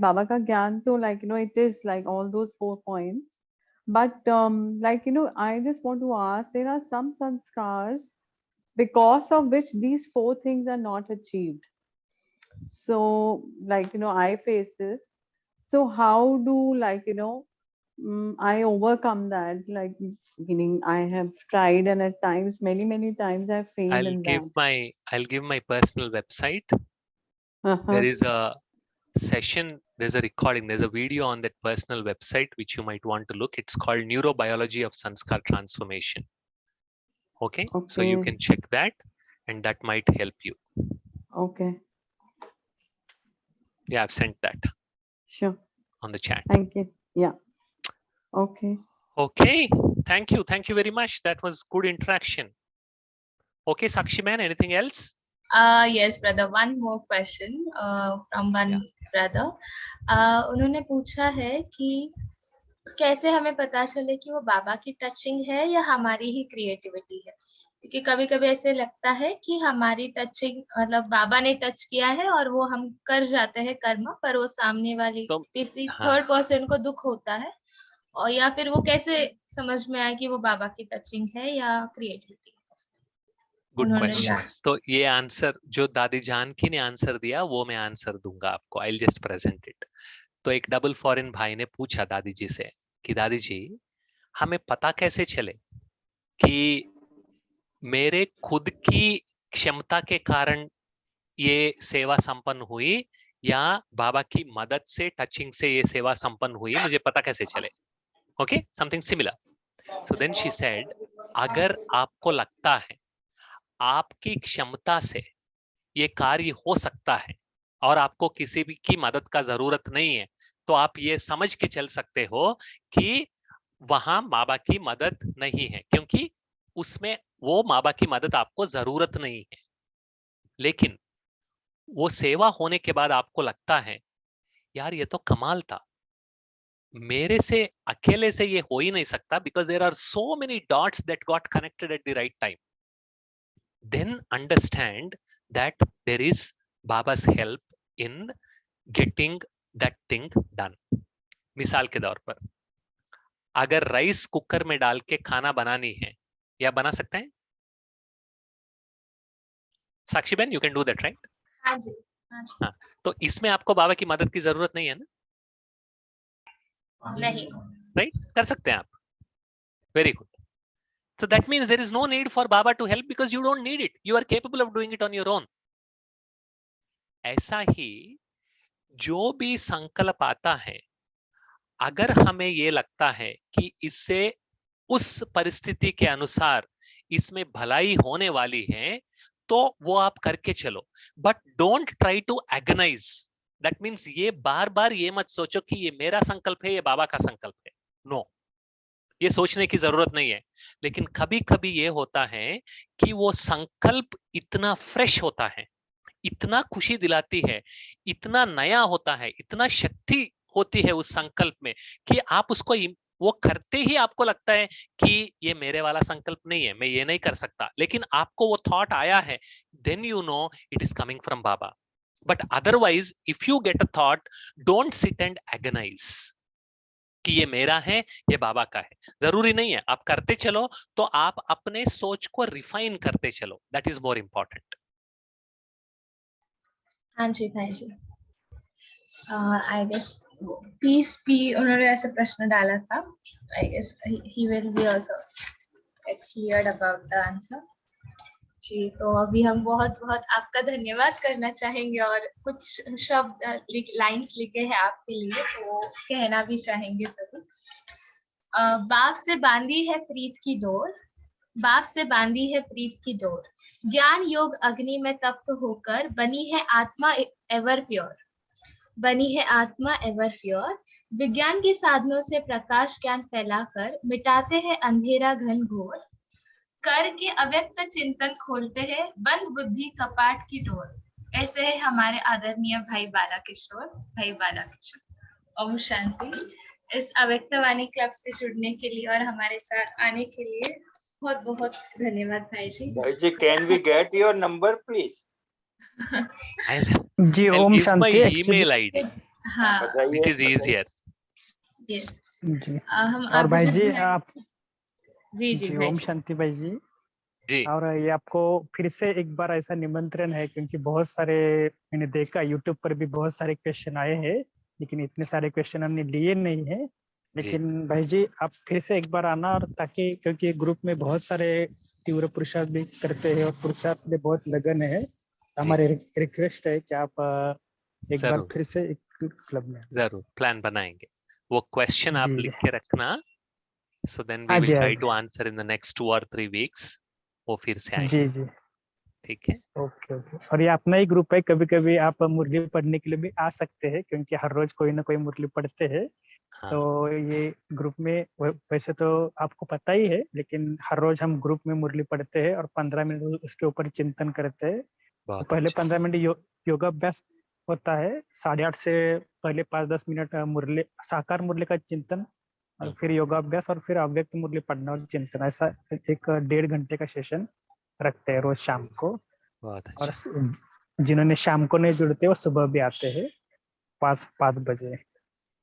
Baba ka gyan to it is like all those 4 points. But I just want to ask, there are some sanskars because of which these 4 things are not achieved. So I face this. So how do I overcome that? Meaning I have tried, and at times, many times I've failed in that. I'll give my personal website. There is a session, there's a recording, there's a video on that personal website which you might want to look. It's called Neurobiology of Sanskar Transformation. Okay, so you can check that, and that might help you. Okay. Yeah, I've sent that. Sure. On the chat. Thank you. Yeah. Okay. Okay. Thank you. Thank you very much. That was good interaction. Okay, Sakshi man, anything else? Yes, brother. One more question from one brother. उन्होंने पूछा है कि कैसे हमें पता चले कि वो बाबा की टचिंग है या हमारी ही क्रिएटिविटी है, क्योंकि कभी कभी ऐसे लगता है कि हमारी टचिंग मतलब बाबा ने टच किया है और वो हम कर जाते हैं कर्म, पर वो सामने वाली किसी थर्ड पर्सन को दुख होता है और या फिर वो कैसे समझ में आया कि वो बाबा की टचिंग है या क्रिएटिविटी? गुड उन्होंने क्वेश्चन। जाना। तो ये आंसर जो दादी जानकी ने आंसर दिया वो मैं आंसर दूंगा आपको। I just present it. तो एक डबल फॉरेन भाई ने पूछा दादी जी से कि दादी जी हमें पता कैसे चले कि मेरे खुद की क्षमता के कारण ये सेवा संपन्न हुई या बाबा की मदद से टचिंग से ये सेवा संपन्न हुई, मुझे पता कैसे चले? Okay, something similar. So then she said, अगर आपको लगता है आपकी क्षमता से ये कार्य हो सकता है और आपको किसी भी की मदद का जरूरत नहीं है, तो आप ये समझ के चल सकते हो कि वहां बाबा की मदद नहीं है, क्योंकि उसमें वो बाबा की मदद आपको जरूरत नहीं है। लेकिन वो सेवा होने के बाद आपको लगता है यार ये तो कमाल था, मेरे से अकेले से ये हो ही नहीं सकता, because there are so many dots that got connected at the right time. then understand that there is Baba's help in getting that thing done. मिसाल के तौर पर अगर राइस कुकर में डाल के खाना बनानी है, या बना सकते हैं साक्षी बहन? You can do that right? हाँ जी, हाँ, तो इसमें आपको बाबा की मदद की जरूरत नहीं है ना? नहीं। राइट, कर सकते हैं आप। Very good. So that means there is no need for Baba to help because you don't need it. You are capable of doing it on your own. ऐसा ही जो भी संकल्प आता है, अगर हमें ये लगता है कि इससे उस परिस्थिति के अनुसार इसमें भलाई होने वाली है, तो वो आप करके चलो, but don't try to agonize. That means ये बार बार ये मत सोचो कि ये मेरा संकल्प है, ये बाबा का संकल्प है। नो, ये सोचने की जरूरत नहीं है। लेकिन कभी कभी ये होता है कि वो संकल्प इतना फ्रेश होता है, इतना खुशी दिलाती है, इतना नया होता है, इतना शक्ति होती है उस संकल्प में कि आप उसको वो करते ही आपको लगता है कि ये मेरे वाला संकल्प नहीं है, मैं ये नहीं कर सकता। लेकिन आपको वो थॉट आया है, then you know it is coming from बाबा। But otherwise if you get a thought, don't sit and agonize कि ये मेरा है, ये बाबा का है। जरूरी नहीं है, आप करते चलो तो आप अपने सोच को रिफाइन करते चलो, दैट इज मोर इम्पोर्टेंट। हाँ जी भाई जी। आई गेस पीस पी उन्होंने ऐसे प्रश्न डाला था। I guess he will be also cleared about the answer जी। तो अभी हम बहुत बहुत आपका धन्यवाद करना चाहेंगे और कुछ शब्द लाइंस लिखे हैं आपके लिए, तो कहना भी चाहेंगे सभी। बाप से बांधी है प्रीत की डोर, बाप से बांधी है प्रीत की डोर, ज्ञान योग अग्नि में तप्त होकर बनी है आत्मा एवर प्योर, बनी है आत्मा एवर प्योर। विज्ञान के साधनों से प्रकाश ज्ञान फैलाकर मिटाते हैं अंधेरा घन घोर, करके अव्यक्त चिंतन खोलते हैं बंद बुद्धि कपाट की डोर। ऐसे है हमारे आदरणीय भाई बालाकिशोर, भाई बालाकिशोर। ओम शांति। इस अव्यक्त वाणी क्लब से जुड़ने के लिए और हमारे साथ आने के लिए बहुत बहुत धन्यवाद भाई जी। भाई जी, can we get your number please? जी ओम शांति। ईमेल आईडी हाँ, इट इज इजियर। यस जी। हम और भाई अभिजीत जी भाई- आप जी जी भाई ओम जी। शांति भाई जी। जी। और ये आपको फिर से एक बार ऐसा निमंत्रण है, क्योंकि बहुत सारे मैंने देखा यूट्यूब पर भी बहुत सारे क्वेश्चन आए हैं, लेकिन इतने सारे क्वेश्चन हमने लिए नहीं है। लेकिन भाई जी आप फिर से एक बार आना, और ताकि क्योंकि ग्रुप में बहुत सारे तीव्र पुरुषार्थ भी करते हैं और पुरुषार्थ में बहुत लगन है, हमारे रिक्वेस्ट है कि आप एक बार फिर से एक क्लब में जरूर प्लान बनाएंगे। वो क्वेश्चन आप जी, लिख के रखना, सो देन वी हाँ विल जी, हाँ ट्राई जी। To answer in the next 2 or 3 weeks. वो फिर से आएंगे। जी जी ठीक है, ओके ओके। और ये अपना ही ग्रुप है, कभी कभी आप मुरली पढ़ने के लिए भी आ सकते हैं, क्योंकि हर रोज कोई ना कोई मुरली पढ़ते हैं। हाँ। तो ये ग्रुप में वैसे तो आपको पता ही है, लेकिन हर रोज हम ग्रुप में मुरली पढ़ते हैं और 15 मिनट उसके ऊपर चिंतन करते हैं। तो पहले 15 मिनट योगाभ्यास होता है, 8:30 से पहले 5-10 मिनट मुरली, साकार मुरली का चिंतन, और फिर योगाभ्यास, और फिर अव्यक्त मुरली पढ़ना और चिंतन। ऐसा एक 1.5 घंटे का सेशन रखते हैं रोज शाम को। बहुत और अच्छा। जिन्होंने शाम को नहीं जुड़ते वो सुबह भी आते हैं 5 बजे।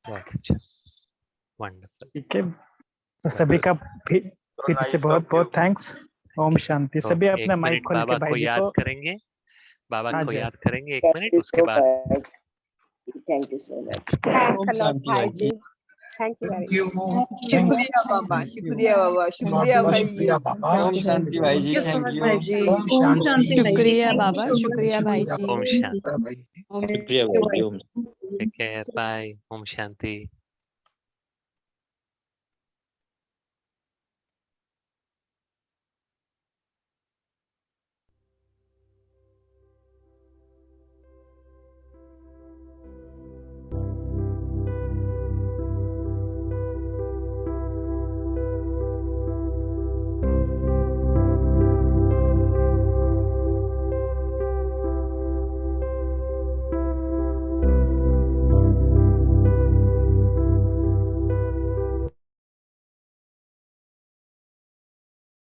बहुत अच्छा। वंडरफुल। ठीक है, तो सभी का फिर से बहुत बहुत थैंक्स। ओम शांति। तो सभी एक अपना माइक मिनट खोल के बाबा भाई को जी याद को करेंगे, बाबा हाँ को जी, याद करेंगे एक Thank मिनट, you उसके so बाद much. Thank you so much. Thanks a lot भाई जी, थैंक यू वेरी मच। शुक्रिया बाबा, शुक्रिया बाबा, शुक्रिया भाई जी। ओम शांति भाई जी, थैंक यू। ओम शांति भाई जी। शुक्रिया बाबा, शुक्रिया भाई जी। ओम शांति। ओम शुक्रिया भाई जी। ओम take care, bye. Om Shanti.